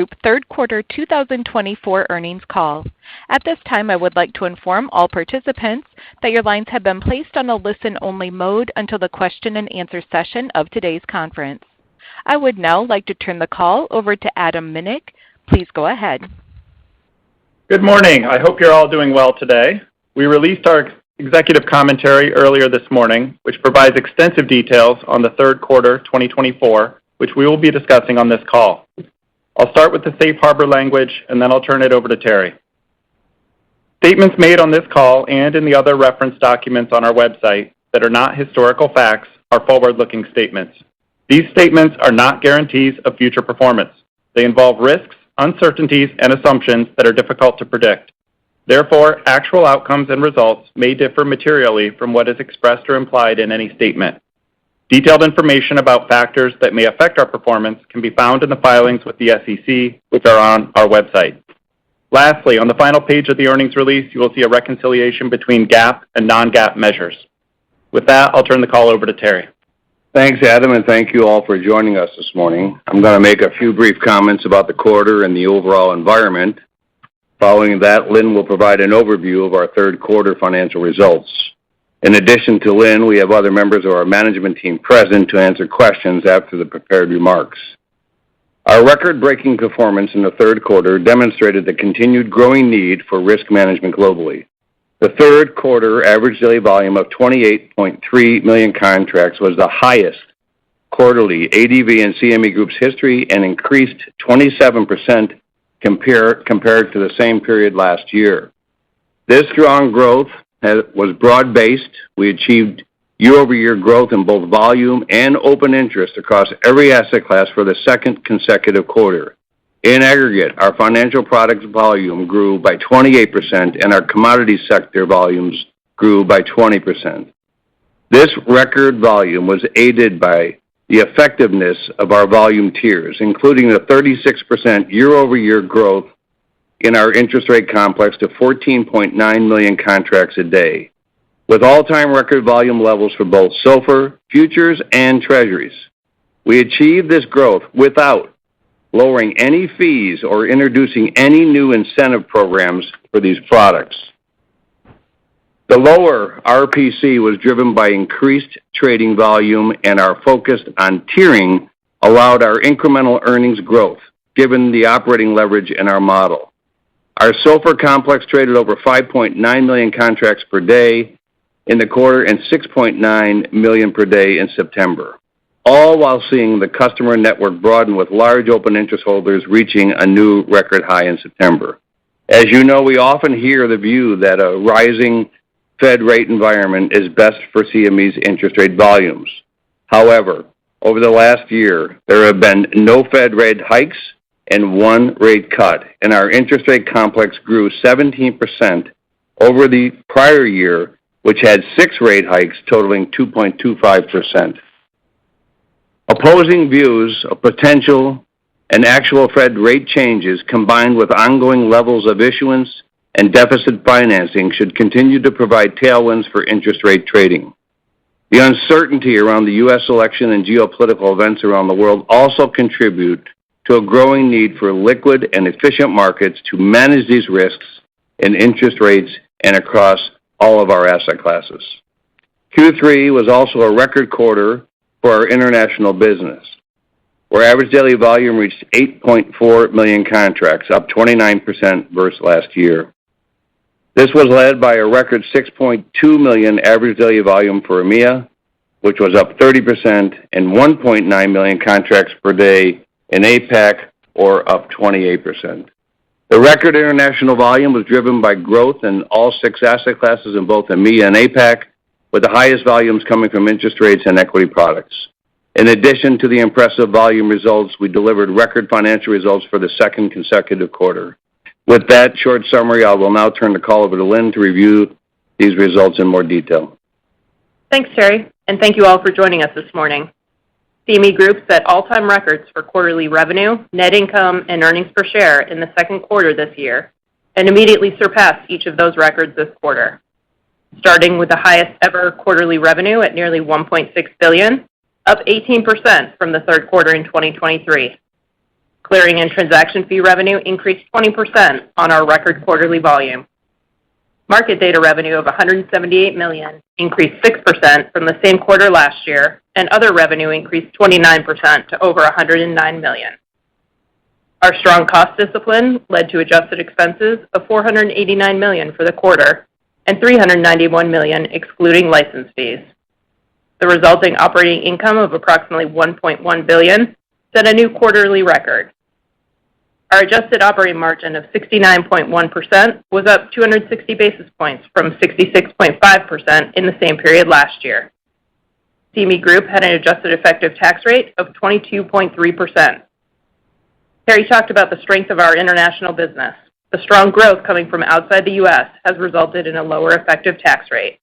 Group third quarter 2024 earnings call. At this time, I would like to inform all participants that your lines have been placed on a listen-only mode until the question and answer session of today's conference. I would now like to turn the call over to Adam Minick. Please go ahead. Good morning. I hope you're all doing well today. We released our executive commentary earlier this morning, which provides extensive details on the third quarter 2024, which we will be discussing on this call. I'll start with the safe harbor language, and then I'll turn it over to Terry. Statements made on this call and in the other reference documents on our website that are not historical facts are forward-looking statements. These statements are not guarantees of future performance. They involve risks, uncertainties, and assumptions that are difficult to predict. Therefore, actual outcomes and results may differ materially from what is expressed or implied in any statement. Detailed information about factors that may affect our performance can be found in the filings with the SEC, which are on our website. Lastly, on the final page of the earnings release, you will see a reconciliation between GAAP and non-GAAP measures. With that, I'll turn the call over to Terry. Thanks, Adam, and thank you all for joining us this morning. I'm going to make a few brief comments about the quarter and the overall environment. Following that, Lynn will provide an overview of our third quarter financial results. In addition to Lynn, we have other members of our management team present to answer questions after the prepared remarks. Our record-breaking performance in the third quarter demonstrated the continued growing need for risk management globally. The third quarter average daily volume of 28.3 million contracts was the highest quarterly ADV in CME Group's history and increased 27% compared to the same period last year. This strong growth was broad-based. We achieved year-over-year growth in both volume and open interest across every asset class for the second consecutive quarter. In aggregate, our financial products volume grew by 28% and our commodity sector volumes grew by 20%. This record volume was aided by the effectiveness of our volume tiers, including the 36% year-over-year growth in our interest rate complex to 14.9 million contracts a day, with all-time record volume levels for both SOFR, futures, and treasuries. We achieved this growth without lowering any fees or introducing any new incentive programs for these products. The lower RPC was driven by increased trading volume, and our focus on tiering allowed our incremental earnings growth, given the operating leverage in our model. Our SOFR complex traded over 5.9 million contracts per day in the quarter and 6.9 million per day in September, all while seeing the customer network broaden with large open interest holders reaching a new record high in September. As you know, we often hear the view that a rising Fed rate environment is best for CME's interest rate volumes. However, over the last year, there have been no Fed rate hikes and one rate cut, and our interest rate complex grew 17% over the prior year, which had 6 rate hikes totaling 2.25%. Opposing views of potential and actual Fed rate changes combined with ongoing levels of issuance and deficit financing should continue to provide tailwinds for interest rate trading. The uncertainty around the U.S. election and geopolitical events around the world also contribute to a growing need for liquid and efficient markets to manage these risks in interest rates and across all of our asset classes. Q3 was also a record quarter for our international business, where average daily volume reached 8.4 million contracts, up 29% versus last year. This was led by a record 6.2 million average daily volume for EMEA, which was up 30%, and 1.9 million contracts per day in APAC, or up 28%. The record international volume was driven by growth in all 6 asset classes in both EMEA and APAC, with the highest volumes coming from interest rates and equity products. In addition to the impressive volume results, we delivered record financial results for the second consecutive quarter. With that short summary, I will now turn the call over to Lynn to review these results in more detail. Thanks, Terry, and thank you all for joining us this morning. CME Group set all-time records for quarterly revenue, net income, and earnings per share in the second quarter this year, and immediately surpassed each of those records this quarter. Starting with the highest ever quarterly revenue at nearly $1.6 billion, up 18% from the third quarter in 2023. Clearing and transaction fee revenue increased 20% on our record quarterly volume. Market data revenue of $178 million increased 6% from the same quarter last year, and other revenue increased 29% to over $109 million. Our strong cost discipline led to adjusted expenses of $489 million for the quarter and $391 million excluding license fees. The resulting operating income of approximately $1.1 billion set a new quarterly record. Our adjusted operating margin of 69.1% was up 260 basis points from 66.5% in the same period last year. CME Group had an adjusted effective tax rate of 22.3%. Terry talked about the strength of our international business. The strong growth coming from outside the U.S. has resulted in a lower effective tax rate.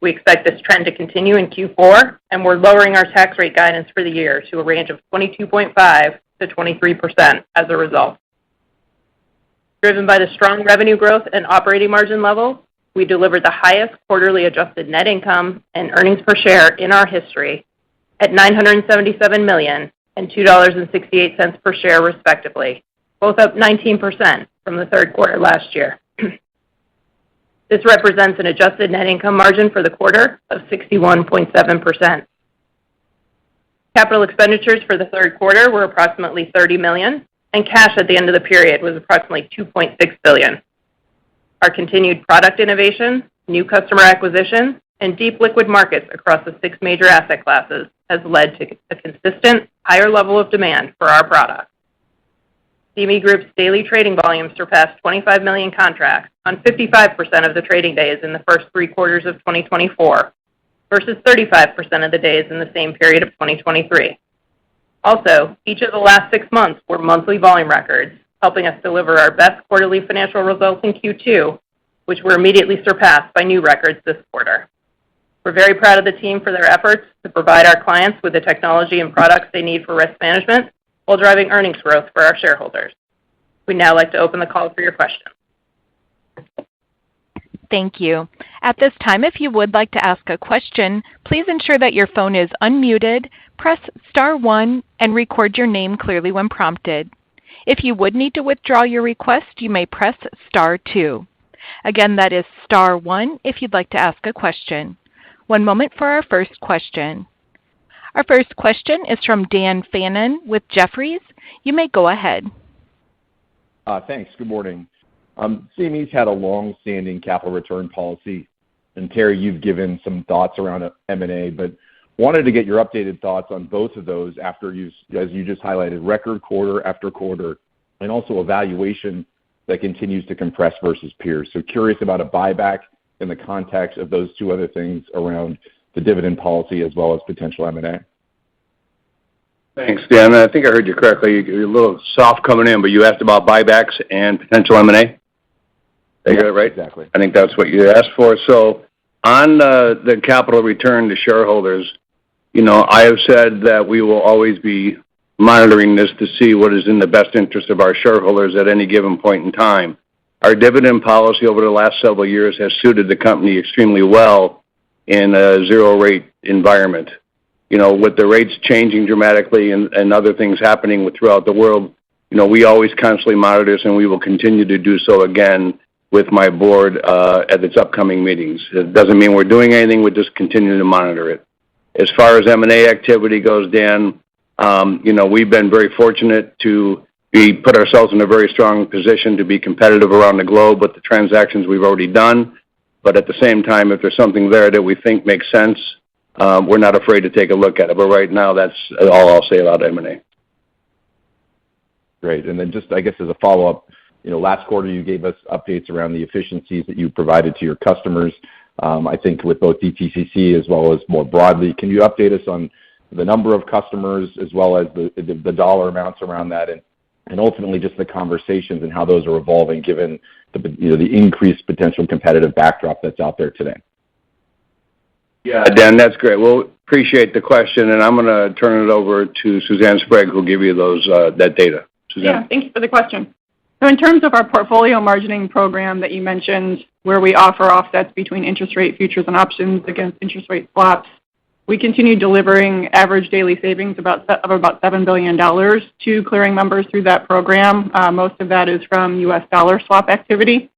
We expect this trend to continue in Q4, and we're lowering our tax rate guidance for the year to a range of 22.5% to 23% as a result. Driven by the strong revenue growth and operating margin levels, we delivered the highest quarterly adjusted net income and earnings per share in our history at $977 million and $2.68 per share respectively, both up 19% from the third quarter last year. This represents an adjusted net income margin for the quarter of 61.7%. Capital expenditures for the third quarter were approximately $30 million, and cash at the end of the period was approximately $2.6 billion. Our continued product innovation, new customer acquisition, and deep liquid markets across the 6 major asset classes has led to a consistent, higher level of demand for our products. CME Group's daily trading volume surpassed 25 million contracts on 55% of the trading days in the first 3 quarters of 2024, versus 35% of the days in the same period of 2023. Also, each of the last 6 months were monthly volume records, helping us deliver our best quarterly financial results in Q2, which were immediately surpassed by new records this quarter. We're very proud of the team for their efforts to provide our clients with the technology and products they need for risk management while driving earnings growth for our shareholders. We'd now like to open the call for your questions. Thank you. At this time, if you would like to ask a question, please ensure that your phone is unmuted, press star 1, and record your name clearly when prompted. If you would need to withdraw your request, you may press star 2. Again, that is star 1 if you'd like to ask a question. One moment for our first question. Our first question is from Dan Fannon with Jefferies. You may go ahead. Thanks. Good morning. CME's had a long-standing capital return policy, and Terry, you've given some thoughts around M&A, but wanted to get your updated thoughts on both of those after you, as you just highlighted, record quarter after quarter, and also a valuation that continues to compress versus peers. So curious about a buyback in the context of those 2 other things around the dividend policy as well as potential M&A. Thanks, Dan. I think I heard you correctly. You're a little soft coming in, but you asked about buybacks and potential M&A? Did I get it right? Exactly. I think that's what you asked for. So on the capital return to shareholders, I have said that we will always be monitoring this to see what is in the best interest of our shareholders at any given point in time. Our dividend policy over the last several years has suited the company extremely well in a zero-rate environment. With the rates changing dramatically and other things happening throughout the world, we always constantly monitor this, and we will continue to do so again with my board at its upcoming meetings. It doesn't mean we're doing anything, we're just continuing to monitor it. As far as M&A activity goes, Dan, we've been very fortunate to put ourselves in a very strong position to be competitive around the globe with the transactions we've already done. But at the same time, if there's something there that we think makes sense, we're not afraid to take a look at it. But right now, that's all I'll say about M&A. Great. And then just, I guess, as a follow-up, last quarter you gave us updates around the efficiencies that you provided to your customers, I think with both DTCC as well as more broadly. Can you update us on the number of customers as well as the dollar amounts around that and ultimately just the conversations and how those are evolving given the increased potential competitive backdrop that's out there today? Yeah, Dan, that's great. Well, appreciate the question, and I'm going to turn it over to Suzanne Sprague, who'll give you that data. Suzanne? Yeah, thank you for the question. So in terms of our portfolio margining program that you mentioned, where we offer offsets between interest rate futures and options against interest rate swaps, We continue delivering average daily savings of about $7 billion to clearing members through that program. Most of that is from U.S. dollar swap activity.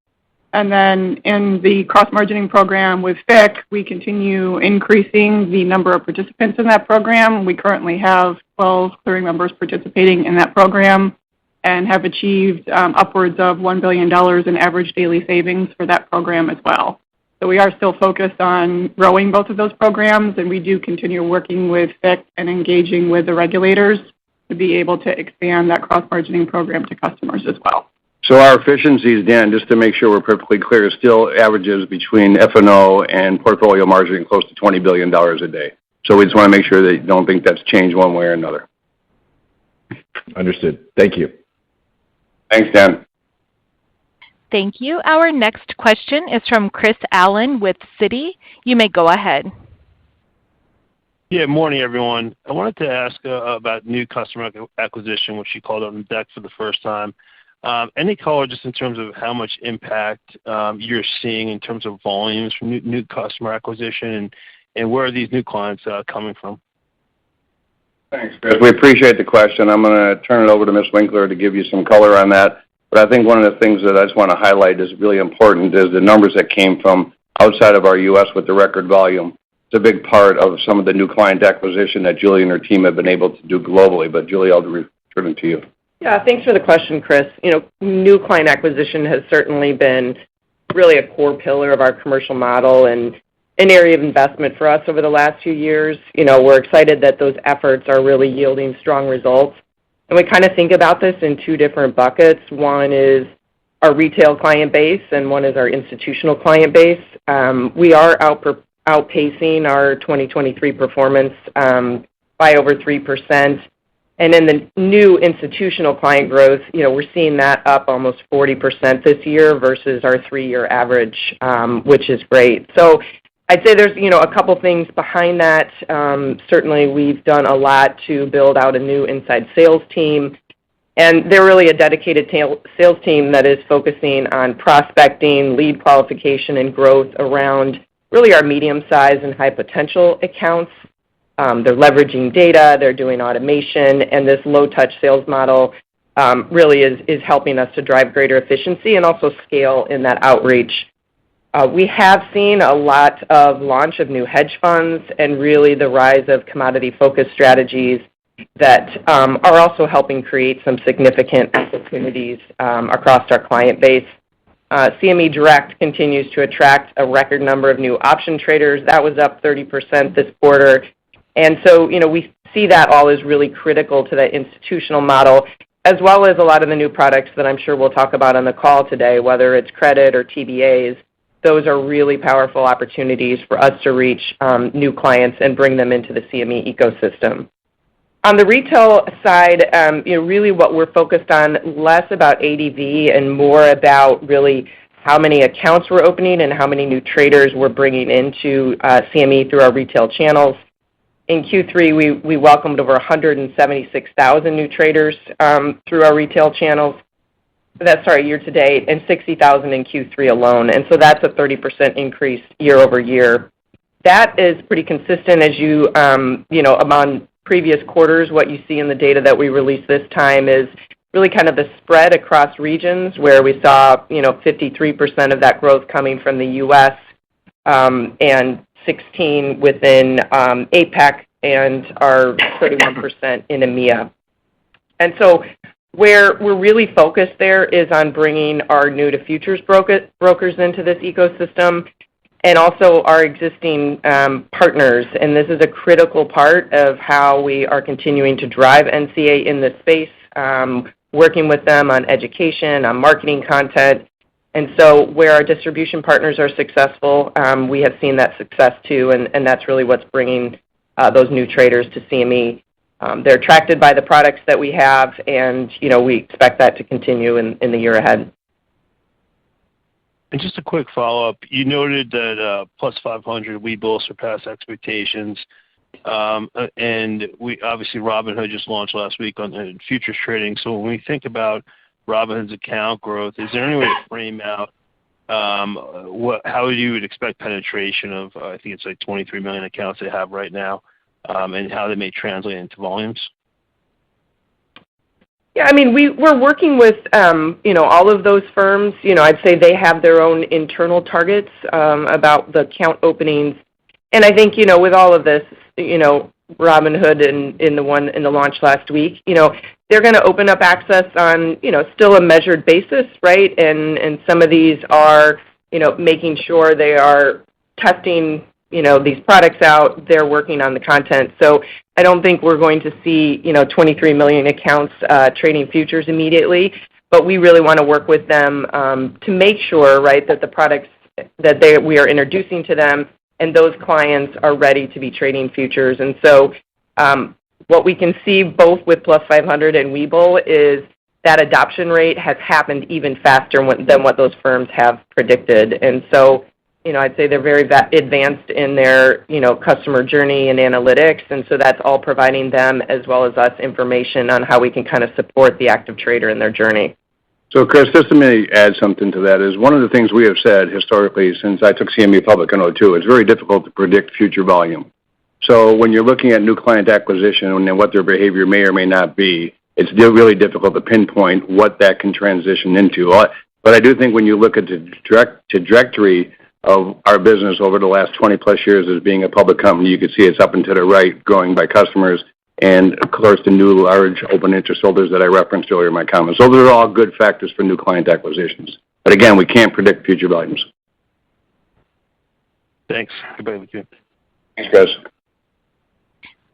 And then in the cross-margining program with FIC, we continue increasing the number of participants in that program. We currently have 12 clearing members participating in that program and have achieved upwards of $1 billion in average daily savings for that program as well. So we are still focused on growing both of those programs, and we do continue working with FIC and engaging with the regulators to be able to expand that cross-margining program to customers as well. So our efficiencies, Dan, just to make sure we're perfectly clear, still averages between F&O and portfolio margining close to $20 billion a day. So we just want to make sure that you don't think that's changed one way or another. Understood. Thank you. Thanks, Dan. Thank you. Our next question is from Chris Allen with Citi. You may go ahead. Yeah, morning, everyone. I wanted to ask about new customer acquisition, which you called on the deck for the first time. Any color just in terms of how much impact you're seeing in terms of volumes from new customer acquisition, and where are these new clients coming from? Thanks, Chris. We appreciate the question. I'm going to turn it over to Ms. Winkler to give you some color on that. But I think one of the things that I just want to highlight is really important is the numbers that came from outside of our U.S. with the record volume. It's a big part of some of the new client acquisition that Julie and her team have been able to do globally. But Julie, I'll return it to you. Yeah, thanks for the question, Chris. New client acquisition has certainly been really a core pillar of our commercial model and an area of investment for us over the last few years. We're excited that those efforts are really yielding strong results. And we kind of think about this in two different buckets. One is our retail client base, and one is our institutional client base. We are outpacing our 2023 performance by over 3%. And in the new institutional client growth, we're seeing that up almost 40% this year versus our 3-year average, which is great. So I'd say there's, a couple things behind that. Certainly we've done a lot to build out a new inside sales team, and they're really a dedicated sales team that is focusing on prospecting, lead qualification, and growth around really our medium-sized and high-potential accounts. They're leveraging data, they're doing automation, and this low-touch sales model really is helping us to drive greater efficiency and also scale in that outreach. We have seen a lot of launch of new hedge funds and really the rise of commodity-focused strategies that are also helping create some significant opportunities across our client base. CME Direct continues to attract a record number of new option traders. That was up 30% this quarter. And so, we see that all is really critical to that institutional model, as well as a lot of the new products that I'm sure we'll talk about on the call today, whether it's credit or TBAs. Those are really powerful opportunities for us to reach new clients and bring them into the CME ecosystem. On the retail side, really what we're focused on, less about ADV and more about really how many accounts we're opening and how many new traders we're bringing into CME through our retail channels. In Q3, we welcomed over 176,000 new traders through our retail channels. Year to date, and 60,000 in Q3 alone. And so that's a 30% increase year over year. That is pretty consistent as among previous quarters. What you see in the data that we released this time is really kind of the spread across regions, where we saw 53% of that growth coming from the U.S. And 16% within APAC, and our 31% in EMEA. And so where we're really focused there is on bringing our new to futures brokers into this ecosystem, and also our existing partners. And this is a critical part of how we are continuing to drive NCA in this space, working with them on education, on marketing content. And so where our distribution partners are successful, we have seen that success too, and that's really what's bringing those new traders to CME. They're attracted by the products that we have, and we expect that to continue in the year ahead. And just a quick follow-up. You noted that plus 500 Webull surpassed expectations, and we obviously Robinhood just launched last week on futures trading. So when we think about Robinhood's account growth, is there any way to frame out how you would expect penetration of, I think it's like 23 million accounts they have right now, and how that may translate into volumes? Yeah, I mean, we're working with, all of those firms. I'd say they have their own internal targets about the account openings. And I think, with all of this, Robinhood in the launch last week, they're going to open up access on, still a measured basis, right? And some of these are, making sure they are testing, these products out. They're working on the content. So I don't think we're going to see, 23 million accounts trading futures immediately, but we really want to work with them to make sure, right, that the products that we are introducing to them and those clients are ready to be trading futures. And so what we can see both with Plus 500 and Webull is that adoption rate has happened even faster than what those firms have predicted. And so, I'd say they're very advanced in their, customer journey and analytics, and so that's all providing them as well as us information on how we can kind of support the active trader in their journey. So, Chris, just to maybe add something to that is one of the things we have said historically since I took CME public in 2002, it's very difficult to predict future volume. So when you're looking at new client acquisition and what their behavior may or may not be, it's really difficult to pinpoint what that can transition into. But I do think when you look at the trajectory of our business over the last 20-plus years as being a public company, you can see it's up and to the right, growing by customers, and, of course, the new large open interest holders that I referenced earlier in my comments. Those are all good factors for new client acquisitions. But, again, we can't predict future volumes. Thanks. Goodbye with you. Thanks, Chris.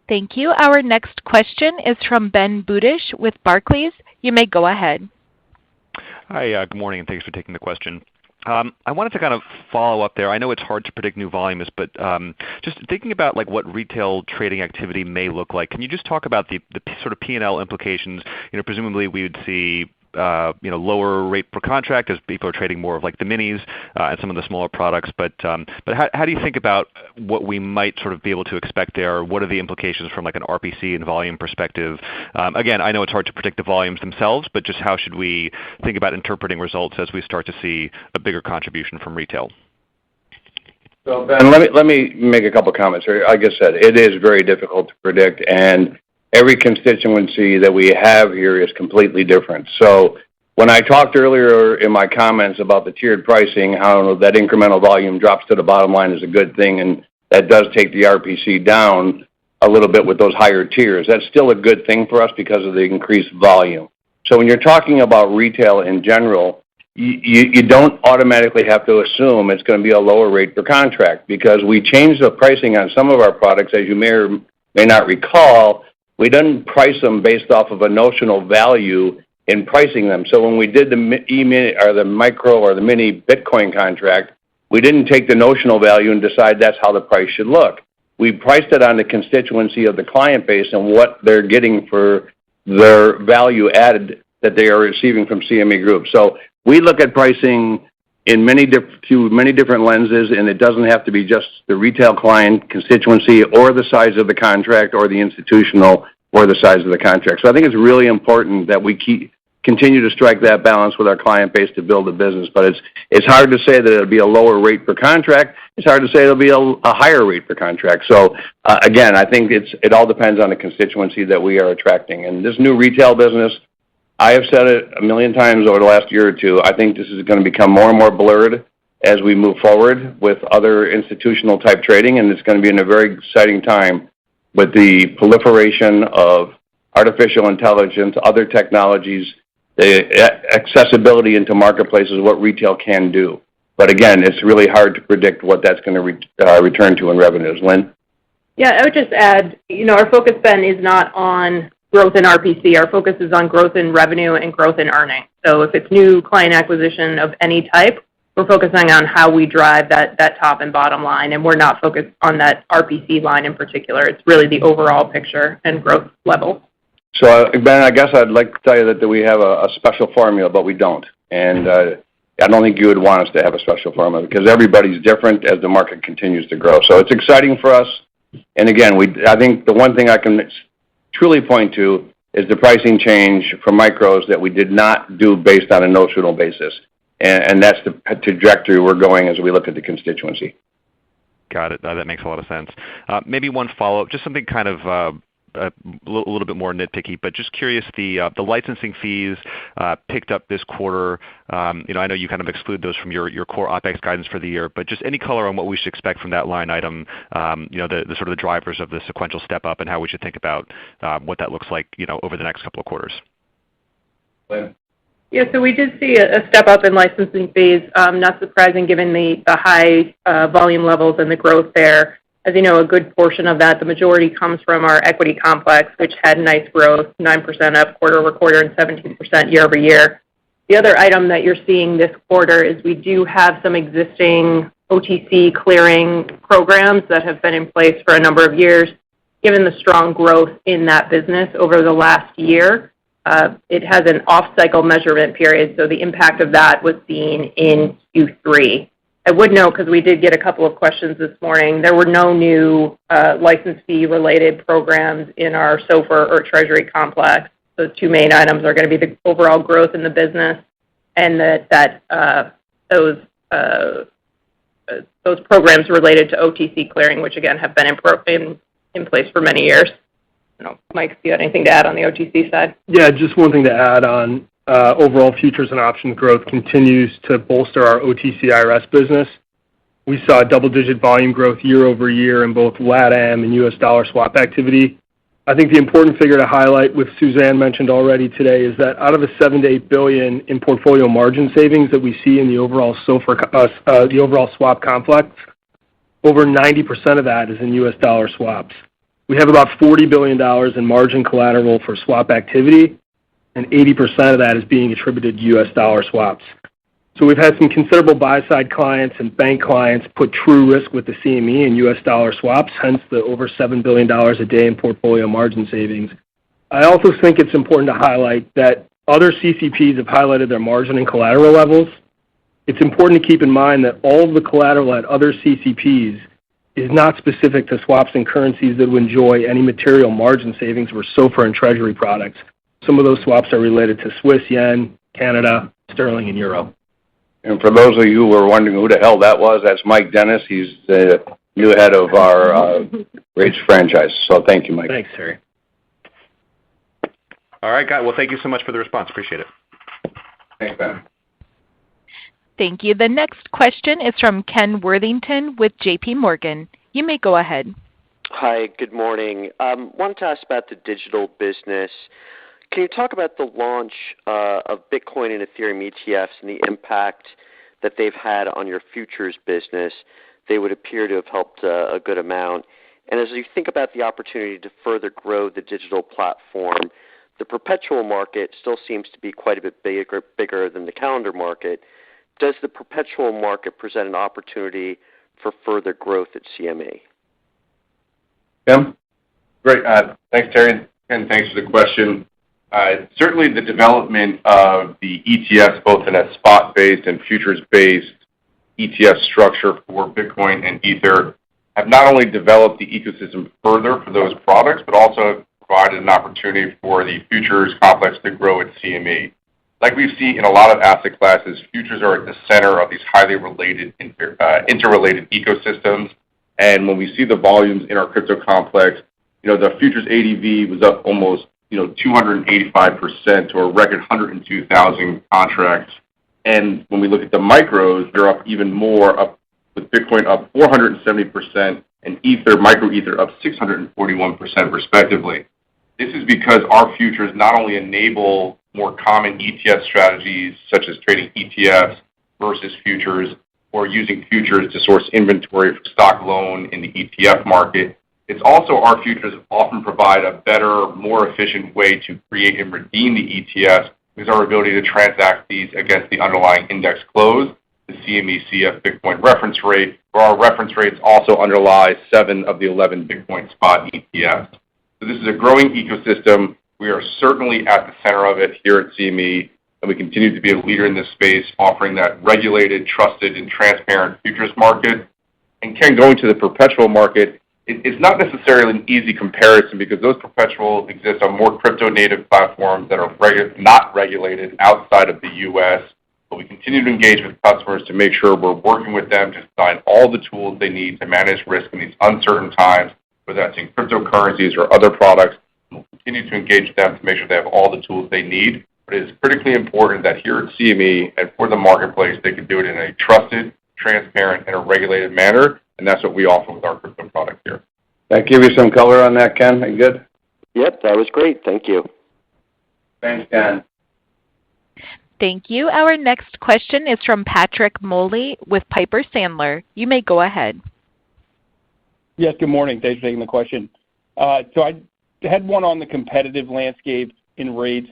Thank you. Our next question is from Ben Budish with Barclays. You may go ahead. Hi, good morning, and thanks for taking the question. I wanted to kind of follow up there. I know it's hard to predict new volumes, but just thinking about like what retail trading activity may look like, can you just talk about the sort of P&L implications? Presumably we would see lower rate per contract as people are trading more of like the minis and some of the smaller products. But how do you think about what we might sort of be able to expect there? What are the implications from like an RPC and volume perspective? Again, I know it's hard to predict the volumes themselves, but just how should we think about interpreting results as we start to see a bigger contribution from retail? So, Ben, let me make a couple comments here. Like I said, it is very difficult to predict, and every constituency that we have here is completely different. So when I talked earlier in my comments about the tiered pricing, how that incremental volume drops to the bottom line is a good thing, and that does take the RPC down a little bit with those higher tiers. That's still a good thing for us because of the increased volume. So when you're talking about retail in general, you don't automatically have to assume it's going to be a lower rate per contract because we changed the pricing on some of our products, as you may or may not recall. We didn't price them based off of a notional value in pricing them. So when we did the micro or the mini Bitcoin contract, we didn't take the notional value and decide that's how the price should look. We priced it on the constituency of the client base and what they're getting for their value added that they are receiving from CME Group. So we look at pricing in through many different lenses, and it doesn't have to be just the retail client constituency or the size of the contract or the institutional or the size of the contract. So I think it's really important that we continue to strike that balance with our client base to build a business. But it's hard to say that it'll be a lower rate per contract. It's hard to say it'll be a higher rate per contract. So again, I think it all depends on the constituency that we are attracting. And this new retail business, I have said it a million times over the last year or two, I think this is going to become more and more blurred as we move forward with other institutional type trading, and it's going to be in a very exciting time with the proliferation of artificial intelligence, other technologies, the accessibility into marketplaces, what retail can do. But again, it's really hard to predict what that's going to return to in revenues. Lynn? Yeah, I would just add, our focus, Ben, is not on growth in RPC. Our focus is on growth in revenue and growth in earnings. So if it's new client acquisition of any type, we're focusing on how we drive that top and bottom line, and we're not focused on that RPC line in particular. It's really the overall picture and growth level. So, Ben, I guess I'd like to tell you that we have a special formula, but we don't. And I don't think you would want us to have a special formula because everybody's different as the market continues to grow. So it's exciting for us. And again, I think the one thing I can truly point to is the pricing change for micros that we did not do based on a notional basis. and that's the trajectory we're going as we look at the constituency. Got it. That makes a lot of sense. Maybe one follow-up, just something kind of a little bit more nitpicky, but just curious, the licensing fees picked up this quarter. I know you kind of exclude those from your core OpEx guidance for the year, but just any color on what we should expect from that line item, the sort of the drivers of the sequential step up and how we should think about what that looks like, over the next couple of quarters. Lynn? Yeah, so we did see a step up in licensing fees, not surprising given the high volume levels and the growth there. As you know, a good portion of that, the majority comes from our equity complex, which had nice growth, 9% up quarter-over-quarter and 17% year-over-year. The other item that you're seeing this quarter is we do have some existing OTC clearing programs that have been in place for a number of years. Given the strong growth in that business over the last year, it has an off-cycle measurement period, so the impact of that was seen in Q3. I would note, because we did get a couple of questions this morning, there were no new license fee-related programs in our SOFR or Treasury complex. Those two main items are going to be the overall growth in the business and those programs related to OTC clearing, which again have been in place for many years. Mike, if you had anything to add on the OTC side? Yeah, just one thing to add on. Overall futures and options growth continues to bolster our OTC IRS business. We saw double-digit volume growth year over year in both LATAM and U.S. dollar swap activity. I think the important figure to highlight, which Suzanne mentioned already today, is that out of the $7 to $8 billion in portfolio margin savings that we see in the overall the overall swap complex, over 90% of that is in U.S. dollar swaps. We have about $40 billion in margin collateral for swap activity, and 80% of that is being attributed to U.S. dollar swaps. So we've had some considerable buy-side clients and bank clients put true risk with the CME and U.S. dollar swaps, hence the over $7 billion a day in portfolio margin savings. I also think it's important to highlight that other CCPs have highlighted their margin and collateral levels. It's important to keep in mind that all of the collateral at other CCPs is not specific to swaps and currencies that would enjoy any material margin savings for SOFR and Treasury products. Some of those swaps are related to Swiss yen, Canada, sterling, and euro. And for those of you who are wondering who the hell that was, that's Mike Dennis. He's the new head of our rates franchise. So thank you, Mike. Thanks, Terry. All right, guys. Well, thank you so much for the response. Appreciate it. Thanks, Ben. Thank you. The next question is from Ken Worthington with J.P. Morgan. You may go ahead. Hi, good morning. Wanted to ask about the digital business. Can you talk about the launch of Bitcoin and Ethereum ETFs and the impact that they've had on your futures business? They would appear to have helped a good amount. And as you think about the opportunity to further grow the digital platform, the perpetual market still seems to be quite a bit bigger than the calendar market. Does the perpetual market present an opportunity for further growth at CME? Tim? Great. Thanks, Terry, and thanks for the question. Certainly the development of the ETFs, both in a spot-based and futures-based ETF structure for Bitcoin and Ether, have not only developed the ecosystem further for those products, but also provided an opportunity for the futures complex to grow at CME. Like we see in a lot of asset classes, futures are at the center of these highly related, interrelated ecosystems. And when we see the volumes in our crypto complex, the futures ADV was up almost 285% to a record 102,000 contracts. And when we look at the micros, they're up even more, up with Bitcoin up 470% and micro Ether up 641% respectively. This is because our futures not only enable more common ETF strategies, such as trading ETFs versus futures, or using futures to source inventory for stock loan in the ETF market. It's also our futures often provide a better, more efficient way to create and redeem the ETFs because our ability to transact these against the underlying index close, the CME CF Bitcoin reference rate, where our reference rates also underlie 7 of the 11 Bitcoin spot ETFs. So this is a growing ecosystem. We are certainly at the center of it here at CME, and we continue to be a leader in this space, offering that regulated, trusted, and transparent futures market. And Ken, going to the perpetual market, it's not necessarily an easy comparison because those perpetuals exist on more crypto-native platforms that are not regulated outside of the U.S. But we continue to engage with customers to make sure we're working with them to design all the tools they need to manage risk in these uncertain times, whether that's in cryptocurrencies or other products. We'll continue to engage them to make sure they have all the tools they need. But it is critically important that here at CME and for the marketplace, they can do it in a trusted, transparent, and a regulated manner, and that's what we offer with our crypto product here. That give you some color on that, Ken? Are you good? Yep, that was great. Thank you. Thanks, Ken. Thank you. Our next question is from Patrick Moley with Piper Sandler. You may go ahead. Yes, good morning. Thanks for taking the question. So I had one on the competitive landscape in rates.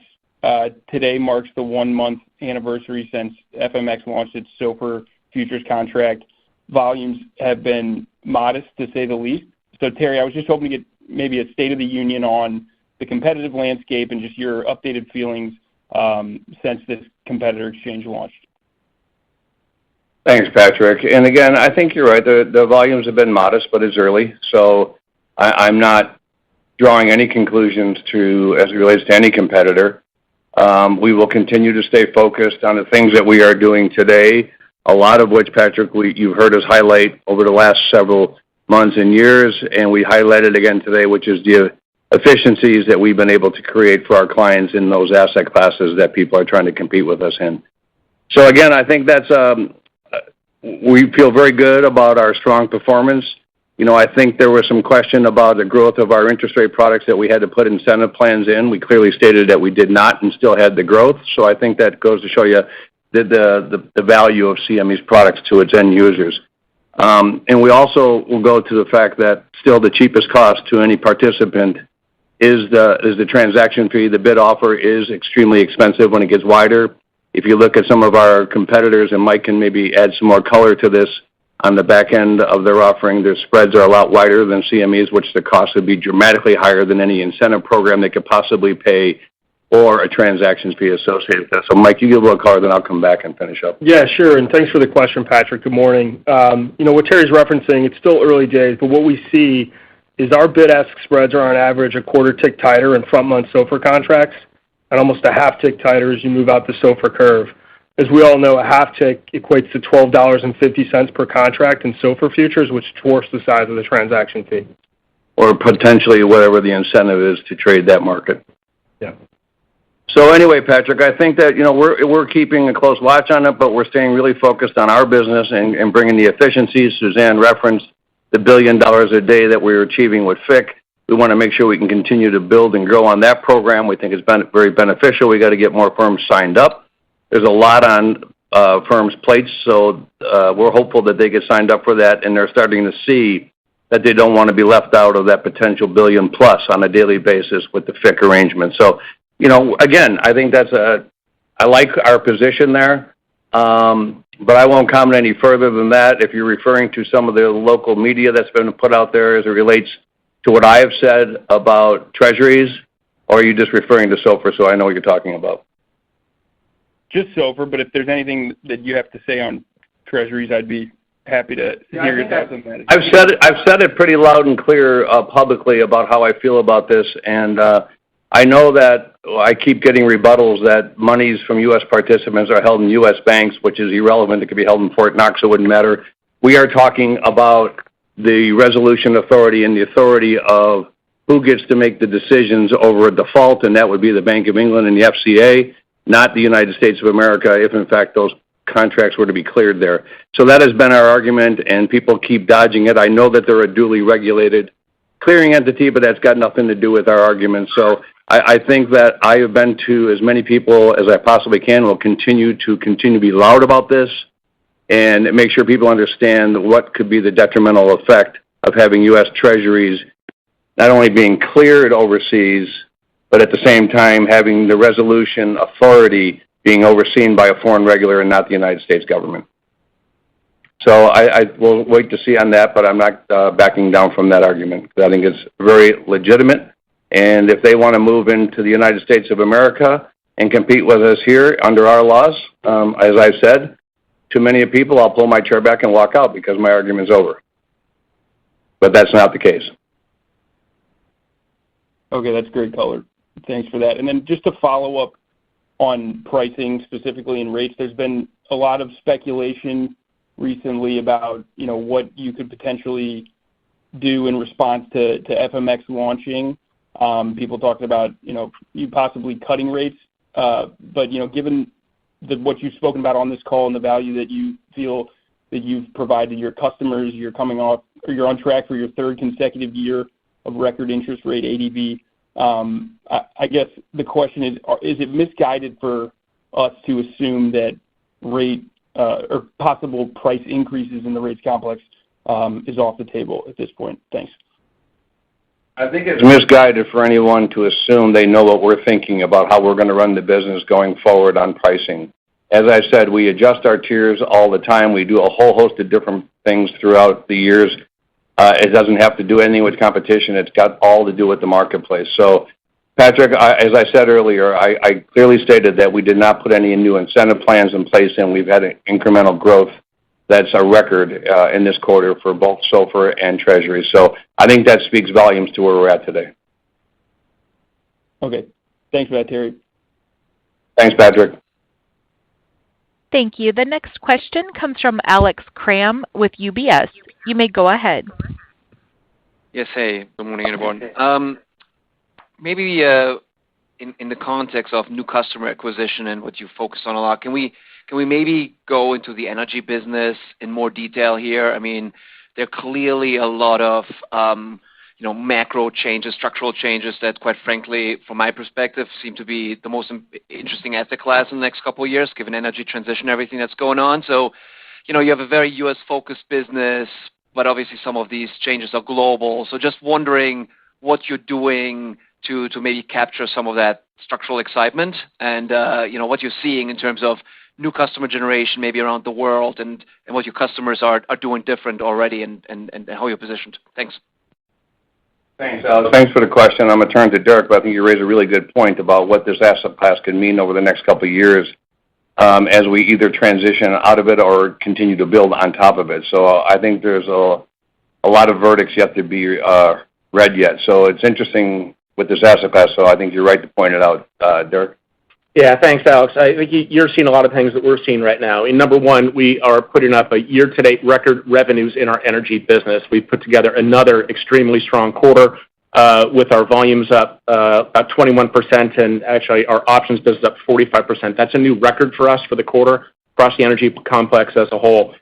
Today marks the 1-month anniversary since FMX launched its SOFR futures contract. Volumes have been modest, to say the least. So, Terry, I was just hoping to get maybe a state of the union on the competitive landscape and just your updated feelings since this competitor exchange launched. Thanks, Patrick. And again, I think you're right. The volumes have been modest, but it's early. So I'm not drawing any conclusions as it relates to any competitor. We will continue to stay focused on the things that we are doing today, a lot of which, Patrick, you've heard us highlight over the last several months and years, and we highlighted again today, which is the efficiencies that we've been able to create for our clients in those asset classes that people are trying to compete with us in. So again, I think that's we feel very good about our strong performance. You know, I think there was some question about the growth of our interest rate products that we had to put incentive plans in. We clearly stated that we did not and still had the growth. So I think that goes to show you the value of CME's products to its end users. And we also will go to the fact that still the cheapest cost to any participant is the transaction fee. The bid offer is extremely expensive when it gets wider. If you look at some of our competitors, and Mike can maybe add some more color to this, on the back end of their offering, their spreads are a lot wider than CME's, which the cost would be dramatically higher than any incentive program they could possibly pay or a transaction fee associated with that. So, Mike, you give a little color, then I'll come back and finish up. Yeah, sure, and thanks for the question, Patrick. Good morning. You know, what Terry's referencing, it's still early days, but what we see is our bid-ask spreads are on average a quarter tick tighter in front-month SOFR contracts and almost a half tick tighter as you move out the SOFR curve. As we all know, a half tick equates to $12.50 per contract in SOFR futures, which dwarfs the size of the transaction fee. Or potentially whatever the incentive is to trade that market. Yeah. So anyway, Patrick, I think that, you know, we're keeping a close watch on it, but we're staying really focused on our business and bringing the efficiencies. Suzanne referenced the $1 billion a day that we're achieving with FIC. We want to make sure we can continue to build and grow on that program. We think it's been very beneficial. We got to get more firms signed up. There's a lot on firms' plates, so we're hopeful that they get signed up for that, and they're starting to see that they don't want to be left out of that potential $1 billion plus on a daily basis with the FIC arrangement. So, you know, again, I think I like our position there, but I won't comment any further than that. If you're referring to some of the local media that's been put out there as it relates to what I have said about treasuries, or are you just referring to SOFR so I know what you're talking about? Just SOFR, but if there's anything that you have to say on treasuries, I'd be happy to hear your thoughts on that. I've said it pretty loud and clear publicly about how I feel about this, and I know that I keep getting rebuttals that monies from U.S. participants are held in U.S. banks, which is irrelevant. It could be held in Fort Knox, so it wouldn't matter. We are talking about the resolution authority and the authority of who gets to make the decisions over a default, and that would be the Bank of England and the FCA, not the United States of America, if in fact those contracts were to be cleared there. So that has been our argument, and people keep dodging it. I know that they're a duly regulated clearing entity, but that's got nothing to do with our argument. So I think that I have been to as many people as I possibly can, will continue to be loud about this, and make sure people understand what could be the detrimental effect of having U.S. Treasuries not only being cleared overseas, but at the same time having the resolution authority being overseen by a foreign regulator and not the United States government. So I will wait to see on that, but I'm not backing down from that argument. I think it's very legitimate, and if they want to move into the United States of America and compete with us here under our laws, as I said, to many people, I'll pull my chair back and walk out because my argument's over. But that's not the case. Okay, that's great color. Thanks for that. And then just to follow up on pricing, specifically in rates. There's been a lot of speculation recently about, what you could potentially do in response to FMX launching. People talking about, you possibly cutting rates. But, given what you've spoken about on this call and the value that you feel that you've provided your customers, you're on track for your third consecutive year of record interest rate ADV. I guess the question is it misguided for us to assume that rate or possible price increases in the rates complex is off the table at this point? Thanks. I think it's misguided for anyone to assume they know what we're thinking about how we're going to run the business going forward on pricing. As I said, we adjust our tiers all the time. We do a whole host of different things throughout the years. It doesn't have to do anything with competition. It's got all to do with the marketplace. So, Patrick, as I said earlier, I clearly stated that we did not put any new incentive plans in place, and we've had an incremental growth that's a record in this quarter for both SOFR and Treasury. So I think that speaks volumes to where we're at today. Okay. Thanks for that, Terry. Thanks, Patrick. Thank you. The next question comes from Alex Kramm with UBS. You may go ahead. Yes, hey. Good morning, everyone. Maybe in the context of new customer acquisition and what you focus on a lot, can we maybe go into the energy business in more detail here? I mean, there are clearly a lot of macro changes, structural changes that, quite frankly, from my perspective, seem to be the most interesting asset class in the next couple of years, given energy transition, everything that's going on. So, you have a very U.S.-focused business, but obviously some of these changes are global. So just wondering what you're doing to maybe capture some of that structural excitement and, what you're seeing in terms of new customer generation maybe around the world and what your customers are doing different already and how you're positioned. Thanks. Thanks, Alex. Thanks for the question. I'm going to turn to Derek, but I think you raised a really good point about what this asset class could mean over the next couple of years as we either transition out of it or continue to build on top of it. So I think there's a lot of verdicts yet to be read yet. So it's interesting with this asset class, so I think you're right to point it out. Derek? Yeah, thanks, Alex. I think you're seeing a lot of things that we're seeing right now. In number one, we are putting up a year-to-date record revenues in our energy business. We've put together another extremely strong quarter with our volumes up about 21%, and actually our options business up 45%. That's a new record for us for the quarter across the energy complex as a whole.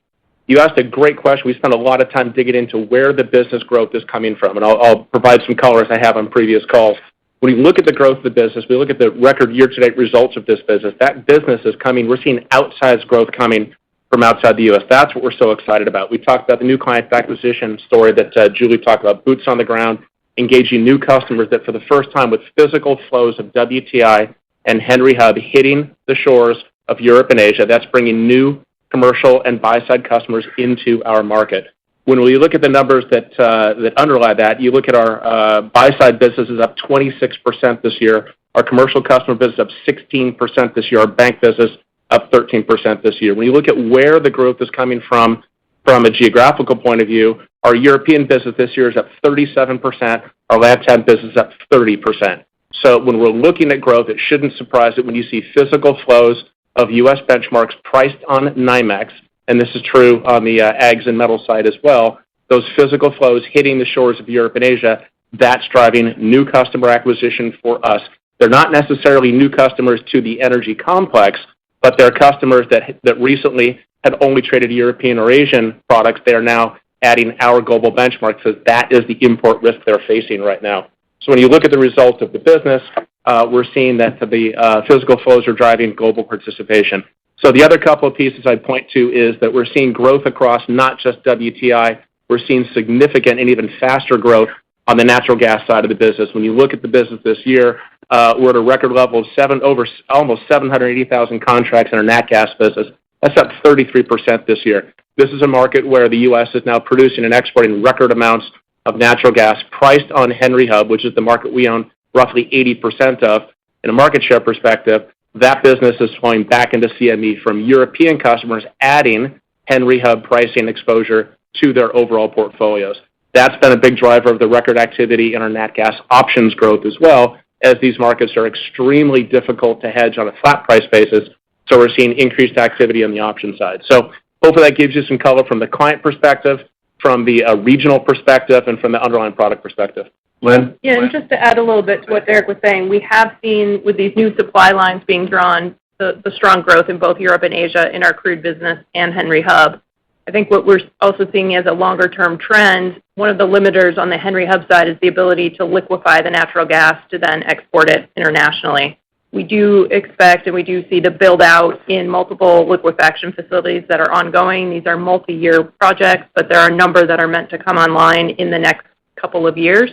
You asked a great question. We spent a lot of time digging into where the business growth is coming from, and I'll provide some color as I have on previous calls. When you look at the growth of the business, we look at the record year-to-date results of this business. That business is coming. We're seeing outsized growth coming from outside the U.S. That's what we're so excited about. We talked about the new client acquisition story that Julie talked about, boots on the ground, engaging new customers that for the first time with physical flows of WTI and Henry Hub hitting the shores of Europe and Asia. That's bringing new commercial and buy-side customers into our market. When we look at the numbers that underlie that, you look at our buy-side businesses up 26% this year, our commercial customer business up 16% this year, our bank business up 13% this year. When you look at where the growth is coming from a geographical point of view, our European business this year is up 37%, our LATAM business up 30%. So when we're looking at growth, it shouldn't surprise that when you see physical flows of U.S. benchmarks priced on NYMEX, and this is true on the ags and metal side as well, those physical flows hitting the shores of Europe and Asia, that's driving new customer acquisition for us. They're not necessarily new customers to the energy complex, but they're customers that recently had only traded European or Asian products. They are now adding our global benchmark, so that is the import risk they're facing right now. So when you look at the results of the business, we're seeing that the physical flows are driving global participation. So the other couple of pieces I'd point to is that we're seeing growth across not just WTI, we're seeing significant and even faster growth on the natural gas side of the business. When you look at the business this year, we're at a record level of almost 780,000 contracts in our nat gas business. That's up 33% this year. This is a market where the U.S. is now producing and exporting record amounts of natural gas priced on Henry Hub, which is the market we own roughly 80% of. In a market share perspective, that business is flowing back into CME from European customers adding Henry Hub pricing exposure to their overall portfolios. That's been a big driver of the record activity in our nat gas options growth as well, as these markets are extremely difficult to hedge on a flat price basis. So we're seeing increased activity on the option side. So hopefully that gives you some color from the client perspective, from the regional perspective, and from the underlying product perspective. Lynn? Yeah, and just to add a little bit to what Derek was saying, we have seen with these new supply lines being drawn, the strong growth in both Europe and Asia in our crude business and Henry Hub. I think what we're also seeing as a longer-term trend, one of the limiters on the Henry Hub side is the ability to liquefy the natural gas to then export it internationally. We do expect and we do see the build-out in multiple liquefaction facilities that are ongoing. These are multi-year projects, but there are a number that are meant to come online in the next couple of years.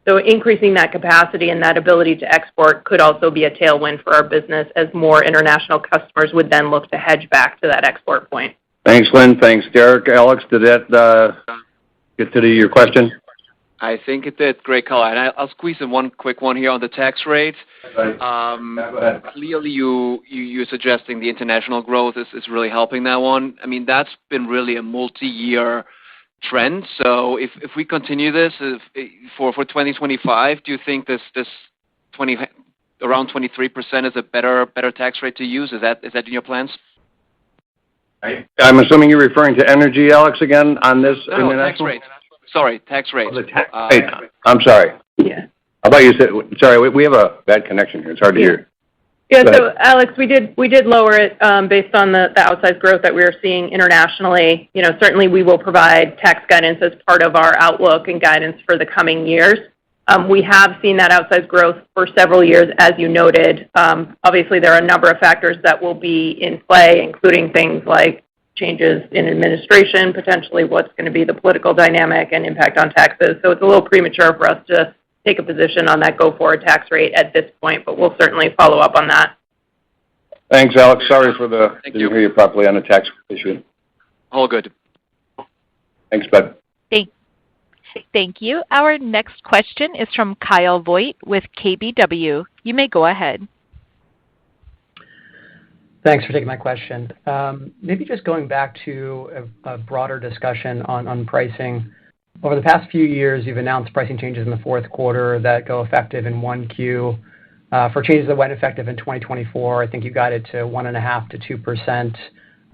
So increasing that capacity and that ability to export could also be a tailwind for our business as more international customers would then look to hedge back to that export point. Thanks, Lynn. Thanks, Derek. Alex, did that get to your question? I think it did. Great call. And I'll squeeze in one quick one here on the tax rate. Go ahead. Clearly, you're suggesting the international growth is really helping that one. I mean, that's been really a multi-year trend. So if we continue this for 2025, do you think this around 23% is a better tax rate to use? Is that in your plans? I'm assuming you're referring to energy, Alex, again on this international? Tax rate. Sorry, tax rate. Oh, the tax rate. I'm sorry. Yeah. I thought you said, sorry, we have a bad connection here. It's hard to hear. Yeah, so Alex, we did lower it based on the outsized growth that we are seeing internationally. You know, certainly we will provide tax guidance as part of our outlook and guidance for the coming years. We have seen that outsized growth for several years, as you noted. Obviously, there are a number of factors that will be in play, including things like changes in administration, potentially what's going to be the political dynamic and impact on taxes. So it's a little premature for us to take a position on that go-forward tax rate at this point, but we'll certainly follow up on that. Thanks, Alex. Sorry for didn't hear you properly on the tax issue. All good. Thanks, bud. Thank you. Our next question is from Kyle Voigt with KBW. You may go ahead. Thanks for taking my question. Maybe just going back to a broader discussion on pricing. Over the past few years, you've announced pricing changes in the fourth quarter that go effective in 1Q. For changes that went effective in 2024, I think you guided to 1.5% to 2%,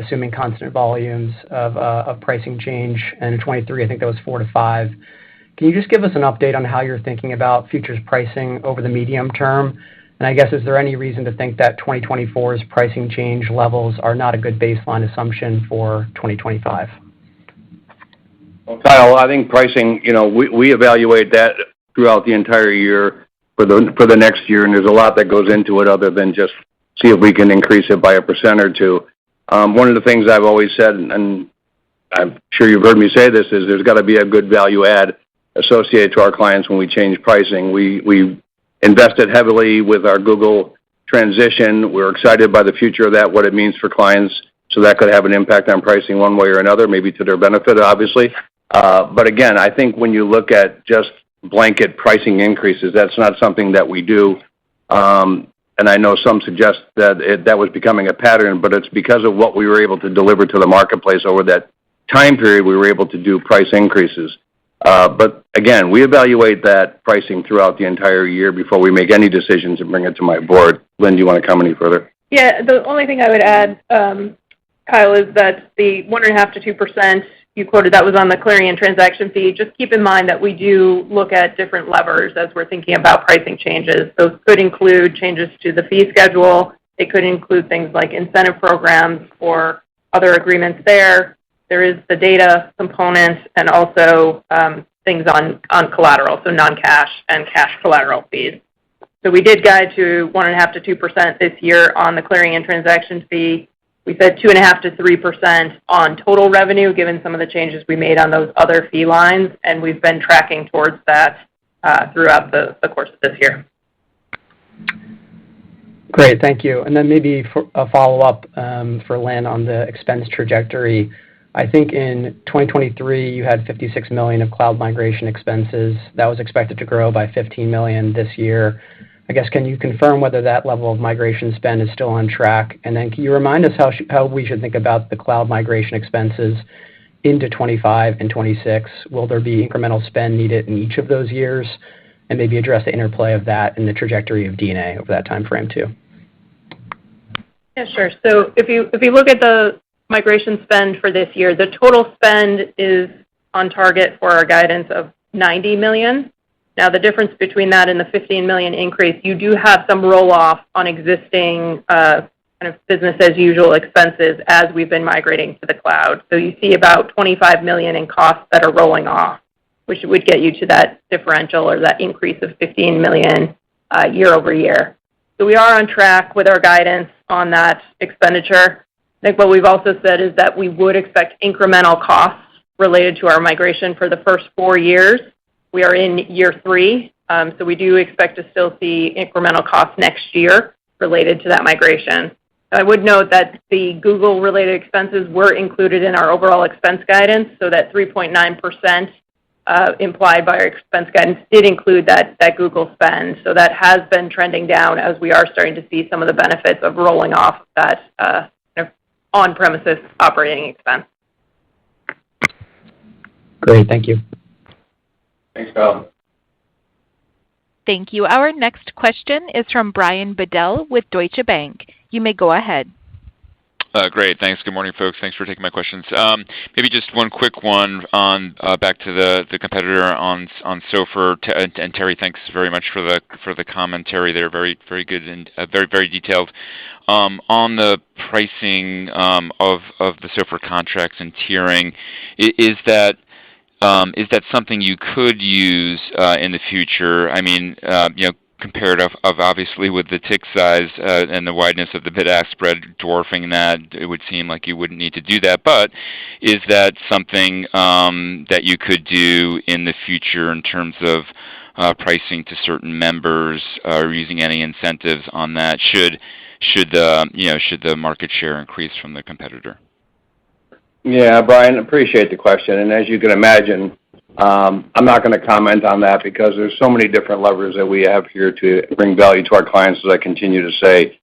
assuming constant volumes of pricing change. And in 23, I think that was 4 to 5. Can you just give us an update on how you're thinking about futures pricing over the medium term? And I guess, is there any reason to think that 2024's pricing change levels are not a good baseline assumption for 2025? Well, Kyle, I think pricing, we evaluate that throughout the entire year for the next year, and there's a lot that goes into it other than just see if we can increase it by 1% or 2%. One of the things I've always said, and I'm sure you've heard me say this, is there's got to be a good value add associated to our clients when we change pricing. We invested heavily with our Google transition. We're excited by the future of that, what it means for clients. So that could have an impact on pricing one way or another, maybe to their benefit, obviously. But again, I think when you look at just blanket pricing increases, that's not something that we do. And I know some suggest that that was becoming a pattern, but it's because of what we were able to deliver to the marketplace over that time period, we were able to do price increases. But again, we evaluate that pricing throughout the entire year before we make any decisions and bring it to my board. Lynn, do you want to comment any further? Yeah, the only thing I would add, Kyle, is that the 1.5% to 2% you quoted, that was on the clearing and transaction fee. Just keep in mind that we do look at different levers as we're thinking about pricing changes. Those could include changes to the fee schedule. It could include things like incentive programs or other agreements there. There is the data component and also things on collateral, so non-cash and cash collateral fees. So we did guide to 1.5% to 2% this year on the clearing and transaction fee. We said 2.5% to 3% on total revenue, given some of the changes we made on those other fee lines, and we've been tracking towards that throughout the course of this year. Great, thank you. And then maybe for a follow-up for Lynn on the expense trajectory. I think in 2023, you had $56 million of cloud migration expenses. That was expected to grow by $15 million this year. I guess, can you confirm whether that level of migration spend is still on track? And then can you remind us how we should think about the cloud migration expenses into 25 and 26? Will there be incremental spend needed in each of those years? and maybe address the interplay of that and the trajectory of D&A over that time frame too. Yeah, sure. So if you look at the migration spend for this year, the total spend is on target for our guidance of $90 million. Now, the difference between that and the $15 million increase, you do have some roll-off on existing kind of business-as-usual expenses as we've been migrating to the cloud. So you see about $25 million in costs that are rolling off, which would get you to that differential or that increase of $15 million year over year. So we are on track with our guidance on that expenditure. I think what we've also said is that we would expect incremental costs related to our migration for the first 4 years. We are in year 3, so we do expect to still see incremental costs next year related to that migration. I would note that the Google-related expenses were included in our overall expense guidance, so that 3.9% implied by our expense guidance did include that Google spend. So that has been trending down as we are starting to see some of the benefits of rolling off that kind of on-premises operating expense. Great, thank you. Thanks, Kyle. Thank you. Our next question is from Brian Bedell with Deutsche Bank. You may go ahead. Great. Thanks. Good morning, folks. Thanks for taking my questions. Maybe just one quick one on back to the competitor on SOFR. And Terry, thanks very much for the commentary there. Very good and very detailed. On the pricing of the SOFR contracts and tiering, is that something you could use in the future? I mean, compared of obviously with the tick size and the wideness of the bid-ask spread dwarfing that, it would seem like you wouldn't need to do that. But is that something that you could do in the future in terms of pricing to certain members or using any incentives on that? Should the market share increase from the competitor? Yeah, Brian, appreciate the question. And as you can imagine, I'm not going to comment on that because there's so many different levers that we have here to bring value to our clients, as I continue to say.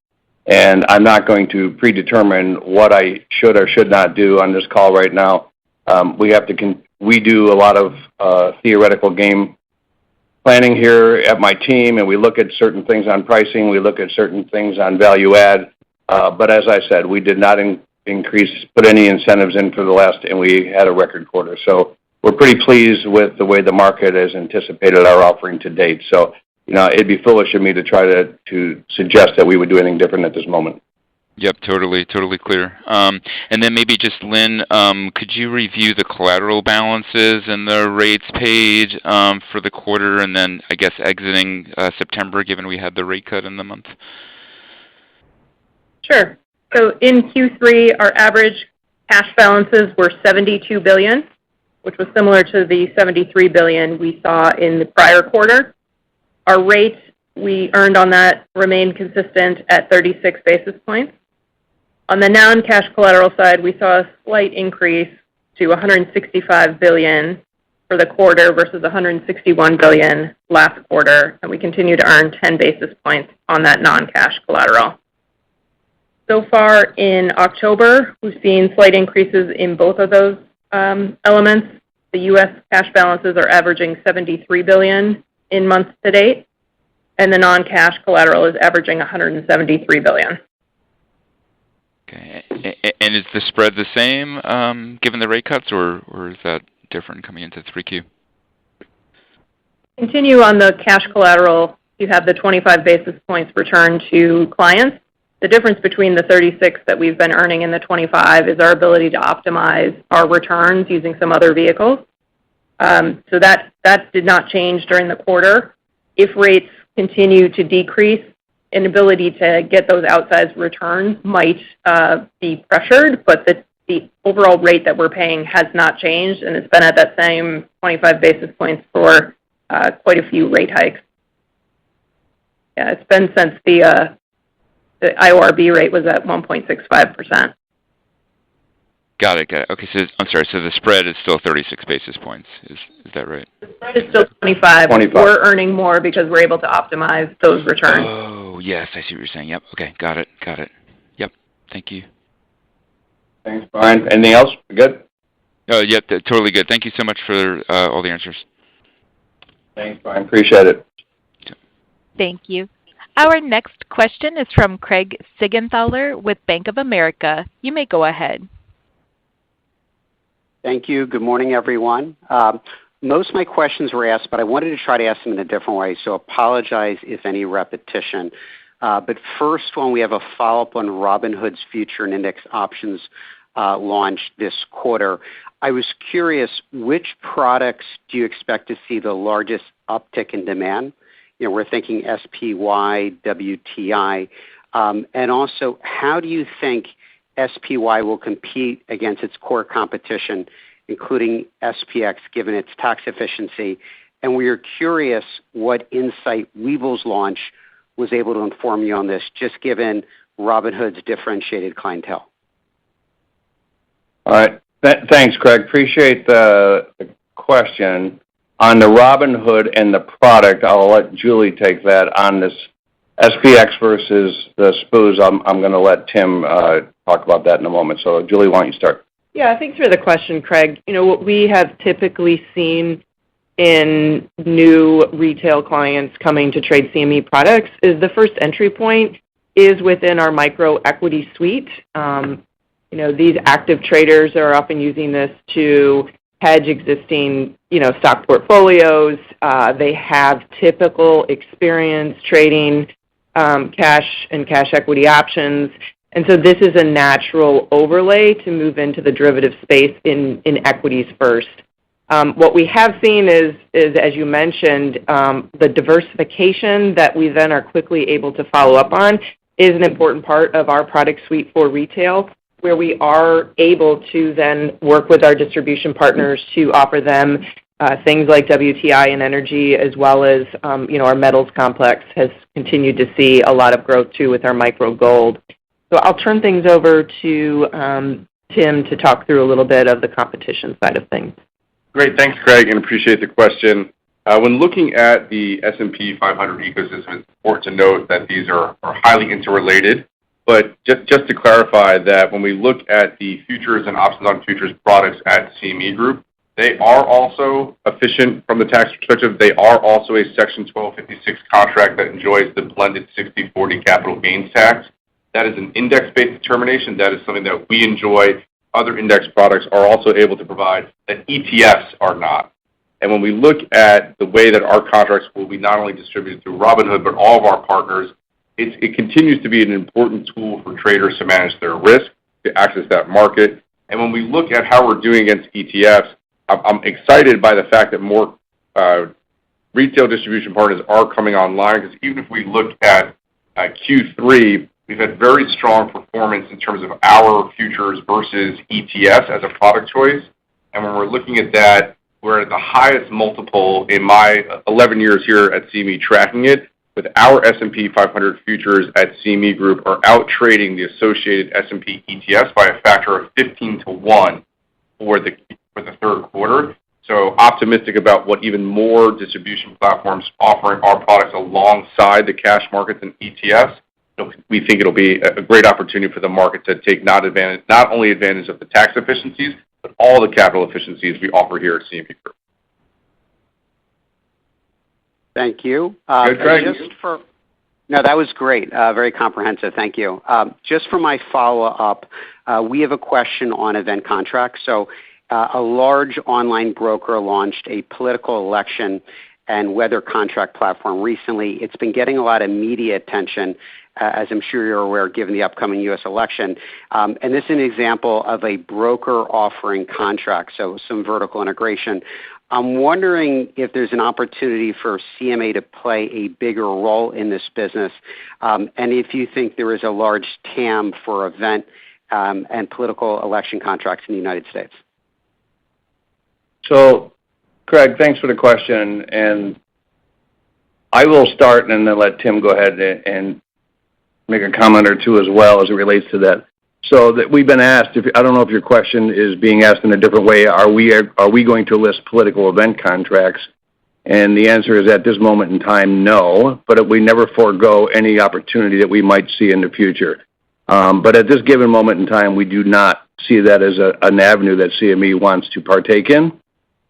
And I'm not going to predetermine what I should or should not do on this call right now. We do a lot of theoretical game planning here at my team, and we look at certain things on pricing. We look at certain things on value add. But as I said, we did not put any incentives in for the last, and we had a record quarter. So we're pretty pleased with the way the market has anticipated our offering to date. So, it'd be foolish of me to try to suggest that we would do anything different at this moment. Yep, totally clear. And then maybe just Lynn, could you review the collateral balances and the rates paid for the quarter, and then I guess exiting September, given we had the rate cut in the month? Sure. So in Q3, our average cash balances were $72 billion, which was similar to the $73 billion we saw in the prior quarter. Our rate we earned on that remained consistent at 36 basis points. On the non-cash collateral side, we saw a slight increase to $165 billion for the quarter versus $161 billion last quarter, and we continue to earn 10 basis points on that non-cash collateral. So far in October, we've seen slight increases in both of those elements. The U.S. cash balances are averaging $73 billion in months to date, and the non-cash collateral is averaging $173 billion. Okay. And is the spread the same given the rate cuts, or is that different coming into 3Q? Continue on the cash collateral. You have the 25 basis points return to clients. The difference between the 36 that we've been earning and the 25 is our ability to optimize our returns using some other vehicles. So that did not change during the quarter. If rates continue to decrease, an ability to get those outsized returns might be pressured, but the overall rate that we're paying has not changed, and it's been at that same 25 basis points for quite a few rate hikes. Yeah, it's been since the IORB rate was at 1.65%. Got it. Okay, so I'm sorry. So the spread is still 36 basis points. Is that right? The spread is still 25. We're earning more because we're able to optimize those returns. Oh, yes, I see what you're saying. Yep. Okay, got it. Yep. Thank you. Thanks, Brian. Anything else? Good? Yep, totally good. Thank you so much for all the answers. Thanks, Brian. Appreciate it. Thank you. Our next question is from Craig Siegenthaler with Bank of America. You may go ahead. Thank you. Good morning, everyone. Most of my questions were asked, but I wanted to try to ask them in a different way, so apologize if any repetition. But first one, we have a follow-up on Robinhood's future and index options launched this quarter. I was curious, which products do you expect to see the largest uptick in demand? You know, we're thinking SPY, WTI. And also, how do you think SPY will compete against its core competition, including SPX, given its tax efficiency? And we are curious what insight Webull's launch was able to inform you on this, just given Robinhood's differentiated clientele. All right. Thanks, Craig. Appreciate the question. On the Robinhood and the product, I'll let Julie take that. On this SPX versus the SPUs, I'm going to let Tim talk about that in a moment. So, Julie, why don't you start? Yeah, thanks for the question, Craig. You know, what we have typically seen in new retail clients coming to trade CME products is the first entry point is within our micro equity suite. You know, these active traders are often using this to hedge existing, stock portfolios. They have typical experience trading cash and cash equity options. And so this is a natural overlay to move into the derivative space in equities first. What we have seen is, as you mentioned, the diversification that we then are quickly able to follow up on is an important part of our product suite for retail, where we are able to then work with our distribution partners to offer them things like WTI and energy, as well as, our metals complex has continued to see a lot of growth too with our micro gold. So I'll turn things over to Tim to talk through a little bit of the competition side of things. Great. Thanks, Craig, and appreciate the question. When looking at the S&P 500 ecosystem, it's important to note that these are highly interrelated. But just to clarify that when we look at the futures and options on futures products at CME Group, they are also efficient from the tax perspective. They are also a Section 1256 contract that enjoys the blended 60/40 capital gains tax. That is an index-based determination. That is something that we enjoy. Other index products are also able to provide that ETFs are not. And when we look at the way that our contracts will be not only distributed through Robinhood, but all of our partners, it continues to be an important tool for traders to manage their risk, to access that market. And when we look at how we're doing against ETFs, I'm excited by the fact that more retail distribution partners are coming online, because even if we look at Q3, we've had very strong performance in terms of our futures versus ETFs as a product choice. And when we're looking at that, we're at the highest multiple in my 11 years here at CME tracking it, with our S&P 500 futures at CME Group are out trading the associated S&P ETFs by a factor of 15 to 1 for the third quarter. So optimistic about what even more distribution platforms offering our products alongside the cash markets and ETFs. We think it'll be a great opportunity for the market to take not only advantage of the tax efficiencies, but all the capital efficiencies we offer here at CME Group. Thank you. Good, Craig. No, that was great. Very comprehensive. Thank you. Just for my follow-up, we have a question on event contracts. So a large online broker launched a political election and weather contract platform recently. It's been getting a lot of media attention, as I'm sure you're aware, given the upcoming U.S. election. And this is an example of a broker offering contracts, so some vertical integration. I'm wondering if there's an opportunity for CME to play a bigger role in this business, and if you think there is a large TAM for event and political election contracts in the United States. So, Craig, thanks for the question, and I will start and then let Tim go ahead and make a comment or two as well as it relates to that. So that we've been asked, I don't know if your question is being asked in a different way, are we going to list political event contracts? And the answer is at this moment in time, no, but we never forego any opportunity that we might see in the future. But at this given moment in time, we do not see that as an avenue that CME wants to partake in.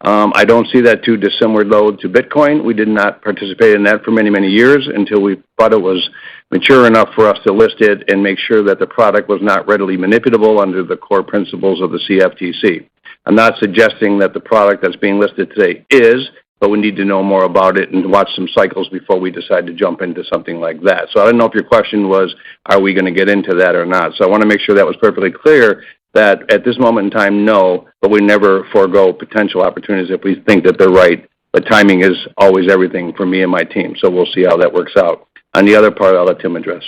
I don't see that too dissimilar, though, to Bitcoin. We did not participate in that for many, many years until we thought it was mature enough for us to list it and make sure that the product was not readily manipulable under the core principles of the CFTC. I'm not suggesting that the product that's being listed today is, but we need to know more about it and watch some cycles before we decide to jump into something like that. So I don't know if your question was, are we going to get into that or not? So I want to make sure that was perfectly clear that at this moment in time, no, but we never forego potential opportunities if we think that they're right. But timing is always everything for me and my team, so we'll see how that works out. On the other part, I'll let Tim address.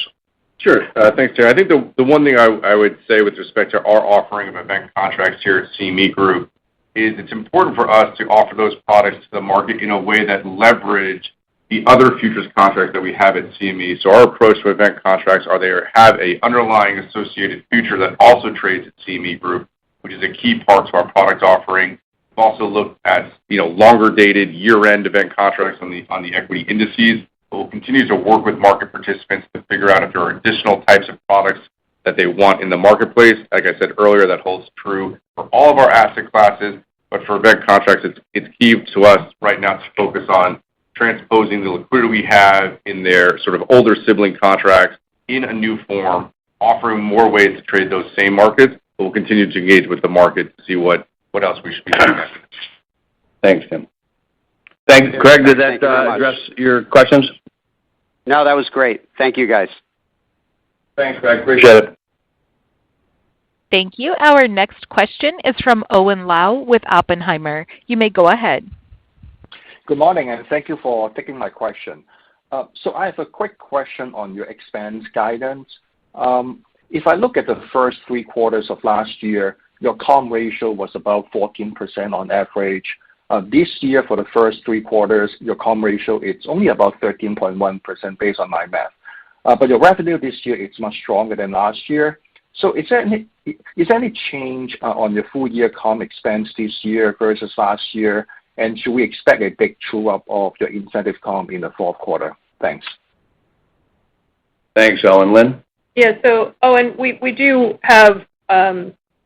Sure. Thanks, Terry. I think the one thing I would say with respect to our offering of event contracts here at CME Group is it's important for us to offer those products to the market in a way that leverage the other futures contracts that we have at CME. So our approach to event contracts are they have a underlying associated future that also trades at CME Group, which is a key part to our product offering. We've also looked at longer dated year-end event contracts on the equity indices. We'll continue to work with market participants to figure out if there are additional types of products that they want in the marketplace. Like I said earlier, that holds true for all of our asset classes, but for event contracts, it's key to us right now to focus on transposing the liquidity we have in their sort of older sibling contracts in a new form, offering more ways to trade those same markets. But we'll continue to engage with the market to see what else we should be doing next. Thanks, Tim. Thanks, Greg. Did that address your questions? No, that was great. Thank you, guys. Thanks, Greg. Appreciate it. Thank you. Our next question is from Owen Lau with Oppenheimer. You may go ahead. Good morning, and thank you for taking my question. So I have a quick question on your expense guidance. If I look at the first 3 quarters of last year, your comp ratio was about 14% on average. This year, for the first 3 quarters, your comp ratio, it's only about 13.1% based on my math. But your revenue this year, it's much stronger than last year. So is there any change on your full year comp expense this year versus last year? And should we expect a big true-up of your incentive comp in the fourth quarter? Thanks. Thanks, Owen. Lynn? Yeah, so, Owen, we do have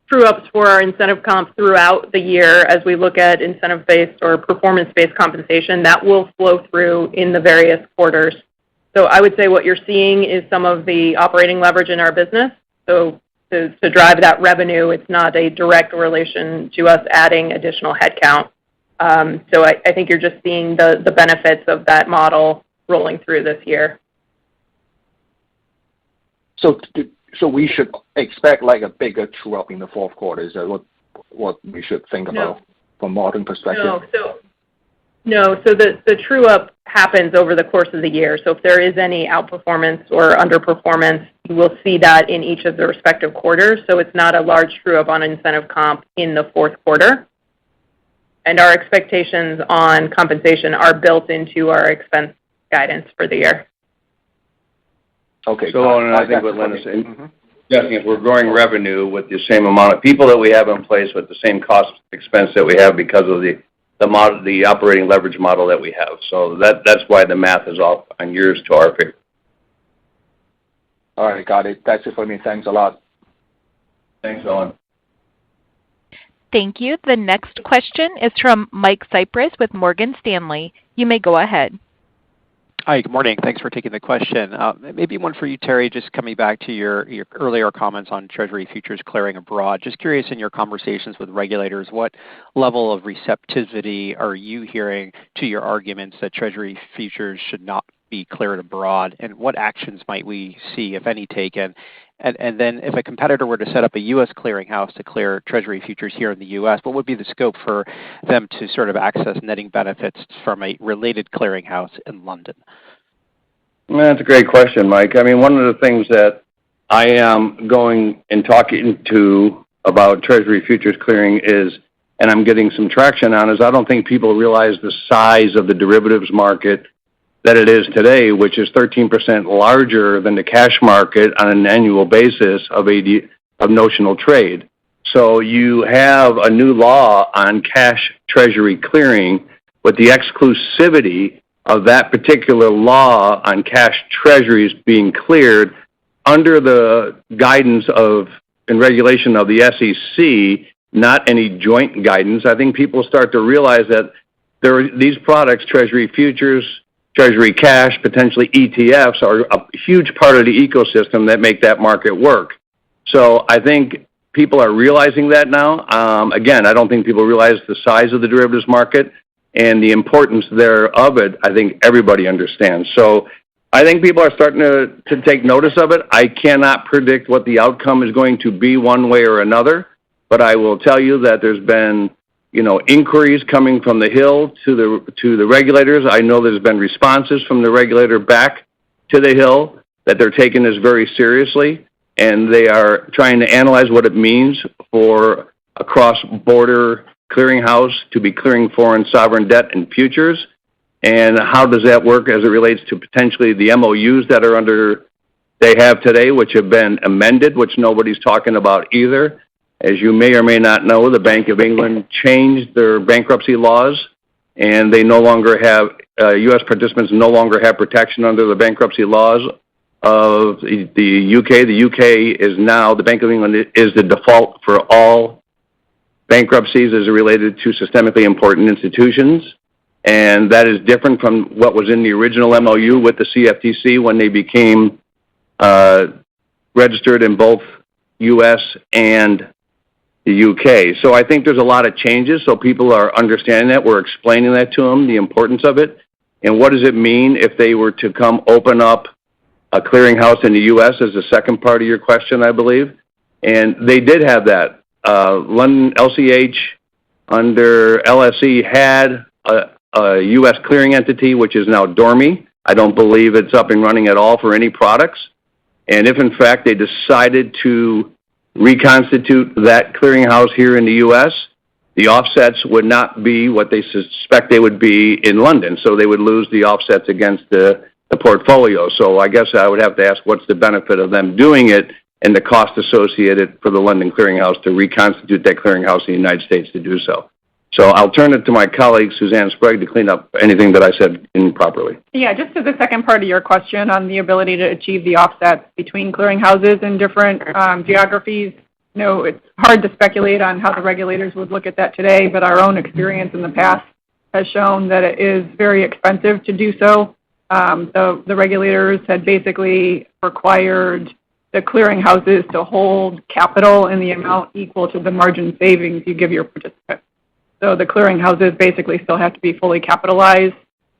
true-ups for our incentive comp throughout the year as we look at incentive-based or performance-based compensation. That will flow through in the various quarters. So I would say what you're seeing is some of the operating leverage in our business. So to drive that revenue, it's not a direct relation to us adding additional headcount. So I think you're just seeing the benefits of that model rolling through this year. So we should expect like a bigger true-up in the fourth quarter. Is that what we should think about from a modern perspective? No. So the true-up happens over the course of the year. So if there is any outperformance or underperformance, you will see that in each of the respective quarters. So it's not a large true-up on incentive comp in the fourth quarter. And our expectations on compensation are built into our expense guidance for the year. Okay. So, and I think what Lynn is saying, if we're growing revenue with the same amount of people that we have in place with the same cost expense that we have because of the operating leverage model that we have. So that's why the math is off on yours to our favor. All right, got it. That's it for me. Thanks a lot. Thanks, Owen. Thank you. The next question is from Mike Cyprys with Morgan Stanley. You may go ahead. Hi, good morning. Thanks for taking the question. Maybe one for you, Terry, just coming back to your earlier comments on Treasury futures clearing abroad. Just curious, in your conversations with regulators, what level of receptivity are you hearing to your arguments that Treasury futures should not be cleared abroad, and what actions might we see, if any, taken? And then if a competitor were to set up a U.S. clearinghouse to clear Treasury futures here in the U.S., what would be the scope for them to sort of access netting benefits from a related clearinghouse in London? That's a great question, Mike. I mean, one of the things that I am going and talking to about Treasury futures clearing is, and I'm getting some traction on, is I don't think people realize the size of the derivatives market that it is today, which is 13% larger than the cash market on an annual basis of notional trade. So you have a new law on cash Treasury clearing with the exclusivity of that particular law on cash Treasuries being cleared under the guidance of and regulation of the SEC, not any joint guidance. I think people start to realize that these products, Treasury futures, Treasury cash, potentially ETFs, are a huge part of the ecosystem that make that market work. So I think people are realizing that now. Again, I don't think people realize the size of the derivatives market and the importance of it. I think everybody understands. So I think people are starting to take notice of it. I cannot predict what the outcome is going to be one way or another, but I will tell you that there's been inquiries coming from the Hill to the regulators. I know there's been responses from the regulator back to the Hill that they're taking this very seriously, and they are trying to analyze what it means for a cross-border clearinghouse to be clearing foreign sovereign debt and futures, and how does that work as it relates to potentially the MOUs that they have today, which have been amended, which nobody's talking about either. As you may or may not know, the Bank of England changed their bankruptcy laws, and they no longer have, U.S. participants no longer have protection under the bankruptcy laws of the UK. The UK is now, the Bank of England is the default for all bankruptcies as related to systemically important institutions, and that is different from what was in the original MOU with the CFTC when they became registered in both U.S. and the UK. So I think there's a lot of changes, so people are understanding that. We're explaining that to them, the importance of it, and what does it mean if they were to come open up a clearinghouse in the U.S. as the second part of your question, I believe. And they did have that. London LCH under LSE had a U.S. clearing entity, which is now dormant. I don't believe it's up and running at all for any products. And if, in fact, they decided to reconstitute that clearinghouse here in the U.S., the offsets would not be what they suspect they would be in London. So they would lose the offsets against the portfolio. So I guess I would have to ask what's the benefit of them doing it and the cost associated for the London clearinghouse to reconstitute that clearinghouse in the United States to do so. So I'll turn it to my colleague, Suzanne Sprague, to clean up anything that I said improperly. Yeah, just to the second part of your question on the ability to achieve the offsets between clearinghouses in different geographies. It's hard to speculate on how the regulators would look at that today, but our own experience in the past has shown that it is very expensive to do so. The regulators had basically required the clearinghouses to hold capital in the amount equal to the margin savings you give your participants. So the clearinghouses basically still have to be fully capitalized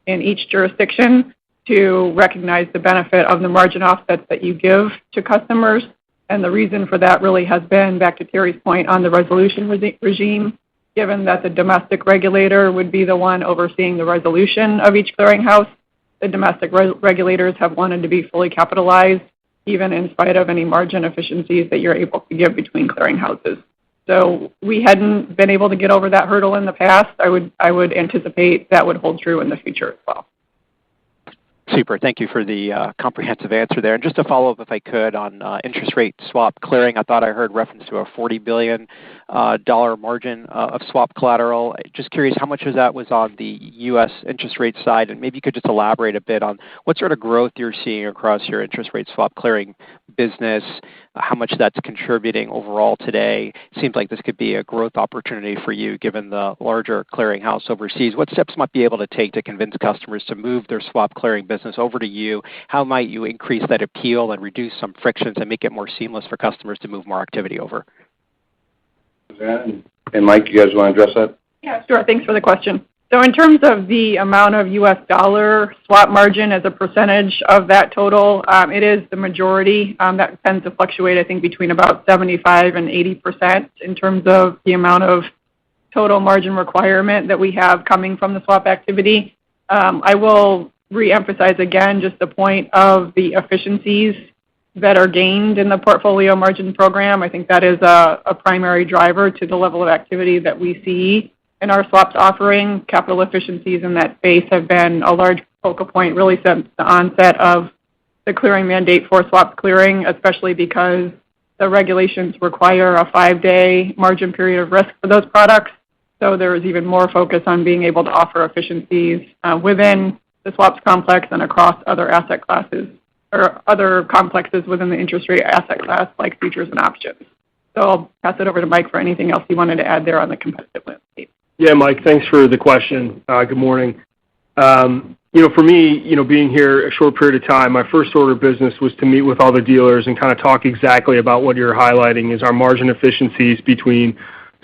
in each jurisdiction to recognize the benefit of the margin offsets that you give to customers. And the reason for that really has been, back to Terry's point, on the resolution regime, given that the domestic regulator would be the one overseeing the resolution of each clearinghouse. The domestic regulators have wanted to be fully capitalized, even in spite of any margin efficiencies that you're able to give between clearinghouses. So we hadn't been able to get over that hurdle in the past. I would anticipate that would hold true in the future as well. Super. Thank you for the comprehensive answer there. And just to follow up, if I could, on interest rate swap clearing, I thought I heard reference to a $40 billion margin of swap collateral. Just curious how much of that was on the U.S. interest rate side, and maybe you could just elaborate a bit on what sort of growth you're seeing across your interest rate swap clearing business, how much that's contributing overall today. Seems like this could be a growth opportunity for you given the larger clearinghouse overseas. What steps might be able to take to convince customers to move their swap clearing business over to you? How might you increase that appeal and reduce some frictions and make it more seamless for customers to move more activity over? Suzanne and Mike, you guys want to address that? Yeah, sure. Thanks for the question. So in terms of the amount of U.S. dollar swap margin as a percentage of that total, it is the majority. That tends to fluctuate, I think, between about 75 and 80% in terms of the amount of total margin requirement that we have coming from the swap activity. I will reemphasize again just the point of the efficiencies that are gained in the portfolio margin program. I think that is a primary driver to the level of activity that we see in our swaps offering. Capital efficiencies in that space have been a large focal point really since the onset of the clearing mandate for swaps clearing, especially because the regulations require a 5-day margin period of risk for those products. So there is even more focus on being able to offer efficiencies within the swaps complex and across other asset classes or other complexes within the interest rate asset class like futures and options. So I'll pass it over to Mike for anything else you wanted to add there on the competitive landscape. Yeah, Mike, thanks for the question. Good morning. For me, being here a short period of time, my first order of business was to meet with all the dealers and kind of talk exactly about what you're highlighting is our margin efficiencies between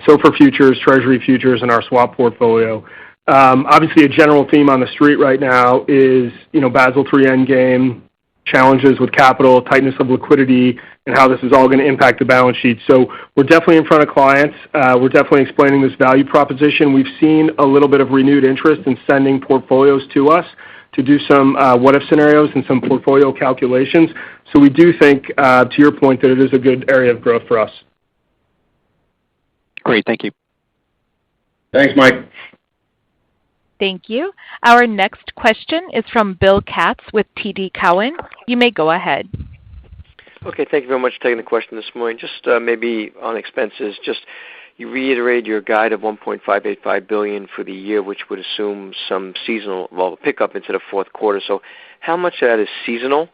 SOFR futures, Treasury futures, and our swap portfolio. Obviously, a general theme on the street right now is, Basel III Endgame, challenges with capital, tightness of liquidity, and how this is all going to impact the balance sheet. So we're definitely in front of clients. We're definitely explaining this value proposition. We've seen a little bit of renewed interest in sending portfolios to us to do some what-if scenarios and some portfolio calculations. So we do think, to your point, that it is a good area of growth for us. Great. Thank you. Thanks, Mike. Thank you. Our next question is from Bill Katz with TD Cowen. You may go ahead. Okay, thank you very much for taking the question this morning. Just maybe on expenses, you reiterated your guide of $1.585 billion for the year, which would assume some seasonal, pickup into the fourth quarter. So how much of that is seasonal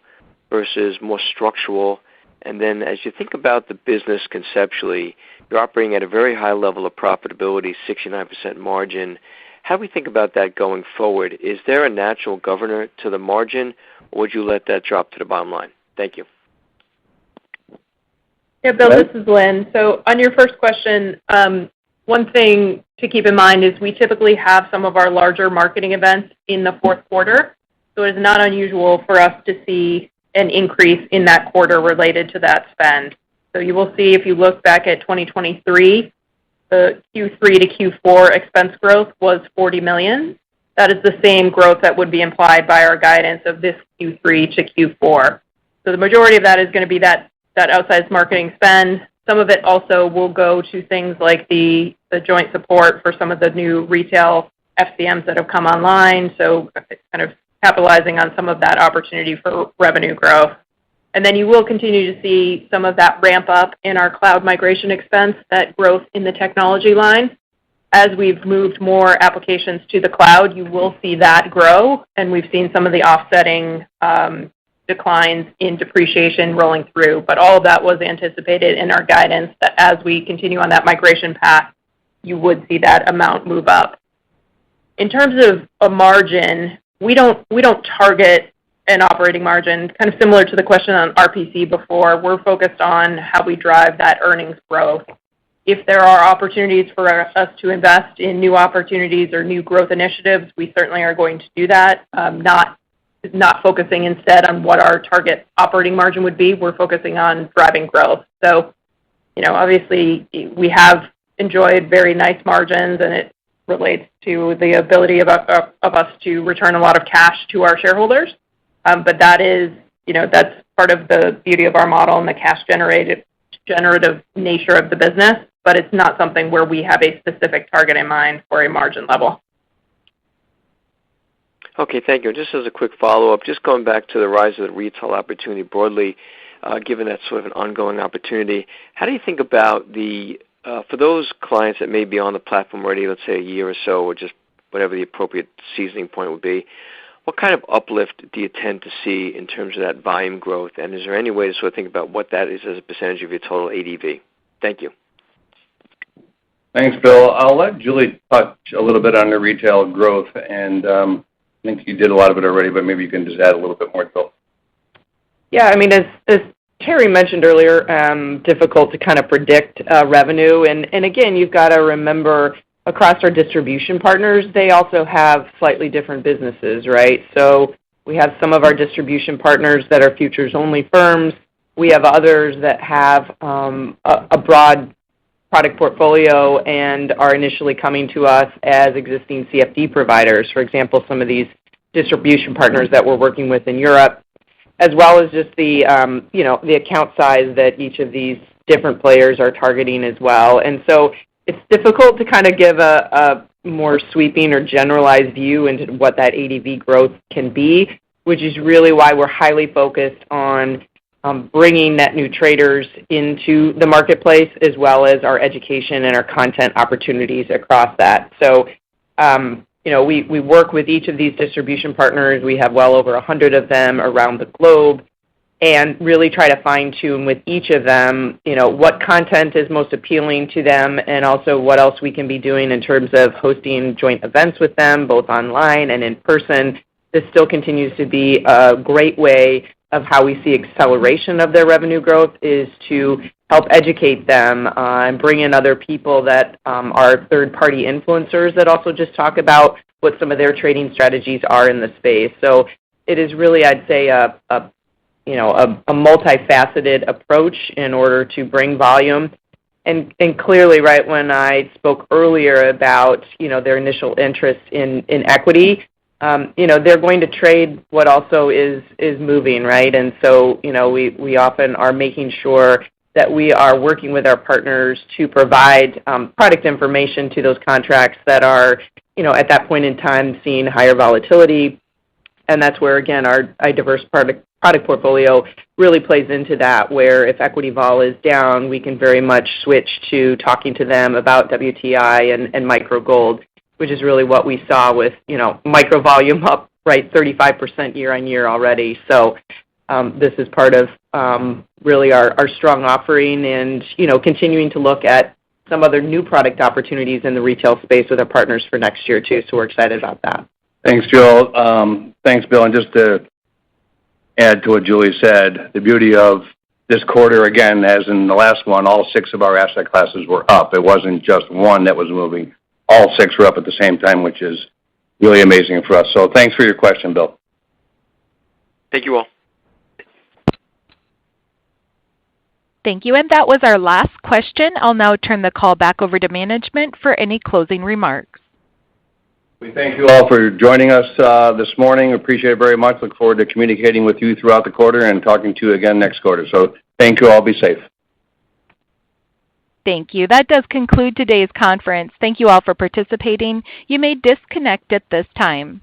versus more structural? And then as you think about the business conceptually, you're operating at a very high level of profitability, 69% margin. How do we think about that going forward? Is there a natural governor to the margin, or would you let that drop to the bottom line? Thank you. Yeah, Bill, this is Lynn. So on your first question, one thing to keep in mind is we typically have some of our larger marketing events in the fourth quarter. So it is not unusual for us to see an increase in that quarter related to that spend. So you will see if you look back at 2023, the Q3 to Q4 expense growth was $40 million. That is the same growth that would be implied by our guidance of this Q3 to Q4. So the majority of that is going to be that outsized marketing spend. Some of it also will go to things like the joint support for some of the new retail FCMs that have come online, so kind of capitalizing on some of that opportunity for revenue growth. And then you will continue to see some of that ramp up in our cloud migration expense, that growth in the technology line. As we've moved more applications to the cloud, you will see that grow, and we've seen some of the offsetting declines in depreciation rolling through. But all of that was anticipated in our guidance that as we continue on that migration path, you would see that amount move up. In terms of a margin, we don't target an operating margin, kind of similar to the question on RPC before. We're focused on how we drive that earnings growth. If there are opportunities for us to invest in new opportunities or new growth initiatives, we certainly are going to do that, not focusing instead on what our target operating margin would be. We're focusing on driving growth. So, obviously we have enjoyed very nice margins, and it relates to the ability of us to return a lot of cash to our shareholders. But that is, that's part of the beauty of our model and the cash generative nature of the business, but it's not something where we have a specific target in mind for a margin level. Okay, thank you. Just as a quick follow-up, just going back to the rise of the retail opportunity broadly, given that sort of an ongoing opportunity, how do you think about for those clients that may be on the platform already, let's say a year or so, or just whatever the appropriate seasoning point would be, what kind of uplift do you tend to see in terms of that volume growth? And is there any way to sort of think about what that is as a percentage of your total ADV? Thank you. Thanks, Bill. I'll let Julie touch a little bit on the retail growth, and I think you did a lot of it already, but maybe you can just add a little bit more, Bill. Yeah, I mean, as Terry mentioned earlier, difficult to kind of predict revenue. And again, you've got to remember, across our distribution partners, they also have slightly different businesses, right? So we have some of our distribution partners that are futures-only firms. We have others that have a broad product portfolio and are initially coming to us as existing CFD providers. For example, some of these distribution partners that we're working with in Europe, as well as just the account size that each of these different players are targeting as well. And so it's difficult to kind of give a more sweeping or generalized view into what that ADV growth can be, which is really why we're highly focused on bringing net new traders into the marketplace, as well as our education and our content opportunities across that. So, we work with each of these distribution partners. We have well over 100 of them around the globe. and really try to fine-tune with each of them, what content is most appealing to them, and also what else we can be doing in terms of hosting joint events with them, both online and in person. This still continues to be a great way of how we see acceleration of their revenue growth, is to help educate them and bring in other people that are third-party influencers that also just talk about what some of their trading strategies are in the space. So it is really, I'd say, a multifaceted approach in order to bring volume. And clearly, right, when I spoke earlier about, their initial interest in equity, they're going to trade what also is moving, right? And so, we often are making sure that we are working with our partners to provide product information to those contracts that are, at that point in time seeing higher volatility. And that's where, again, our diverse product portfolio really plays into that, where if equity vol is down, we can very much switch to talking to them about WTI and micro gold, which is really what we saw with, micro volume up, right, 35% year on year already. So this is part of really our strong offering and, continuing to look at some other new product opportunities in the retail space with our partners for next year, too. So we're excited about that. Thanks, Joel. Thanks, Bill. And just to add to what Julie said, the beauty of this quarter, again, as in the last one, all 6 of our asset classes were up. It wasn't just one that was moving. All 6 were up at the same time, which is really amazing for us. So thanks for your question, Bill. Thank you all. Thank you. And that was our last question. I'll now turn the call back over to management for any closing remarks. We thank you all for joining us this morning. Appreciate it very much. Look forward to communicating with you throughout the quarter and talking to you again next quarter. So thank you all. Be safe. Thank you. That does conclude today's conference. Thank you all for participating. You may disconnect at this time.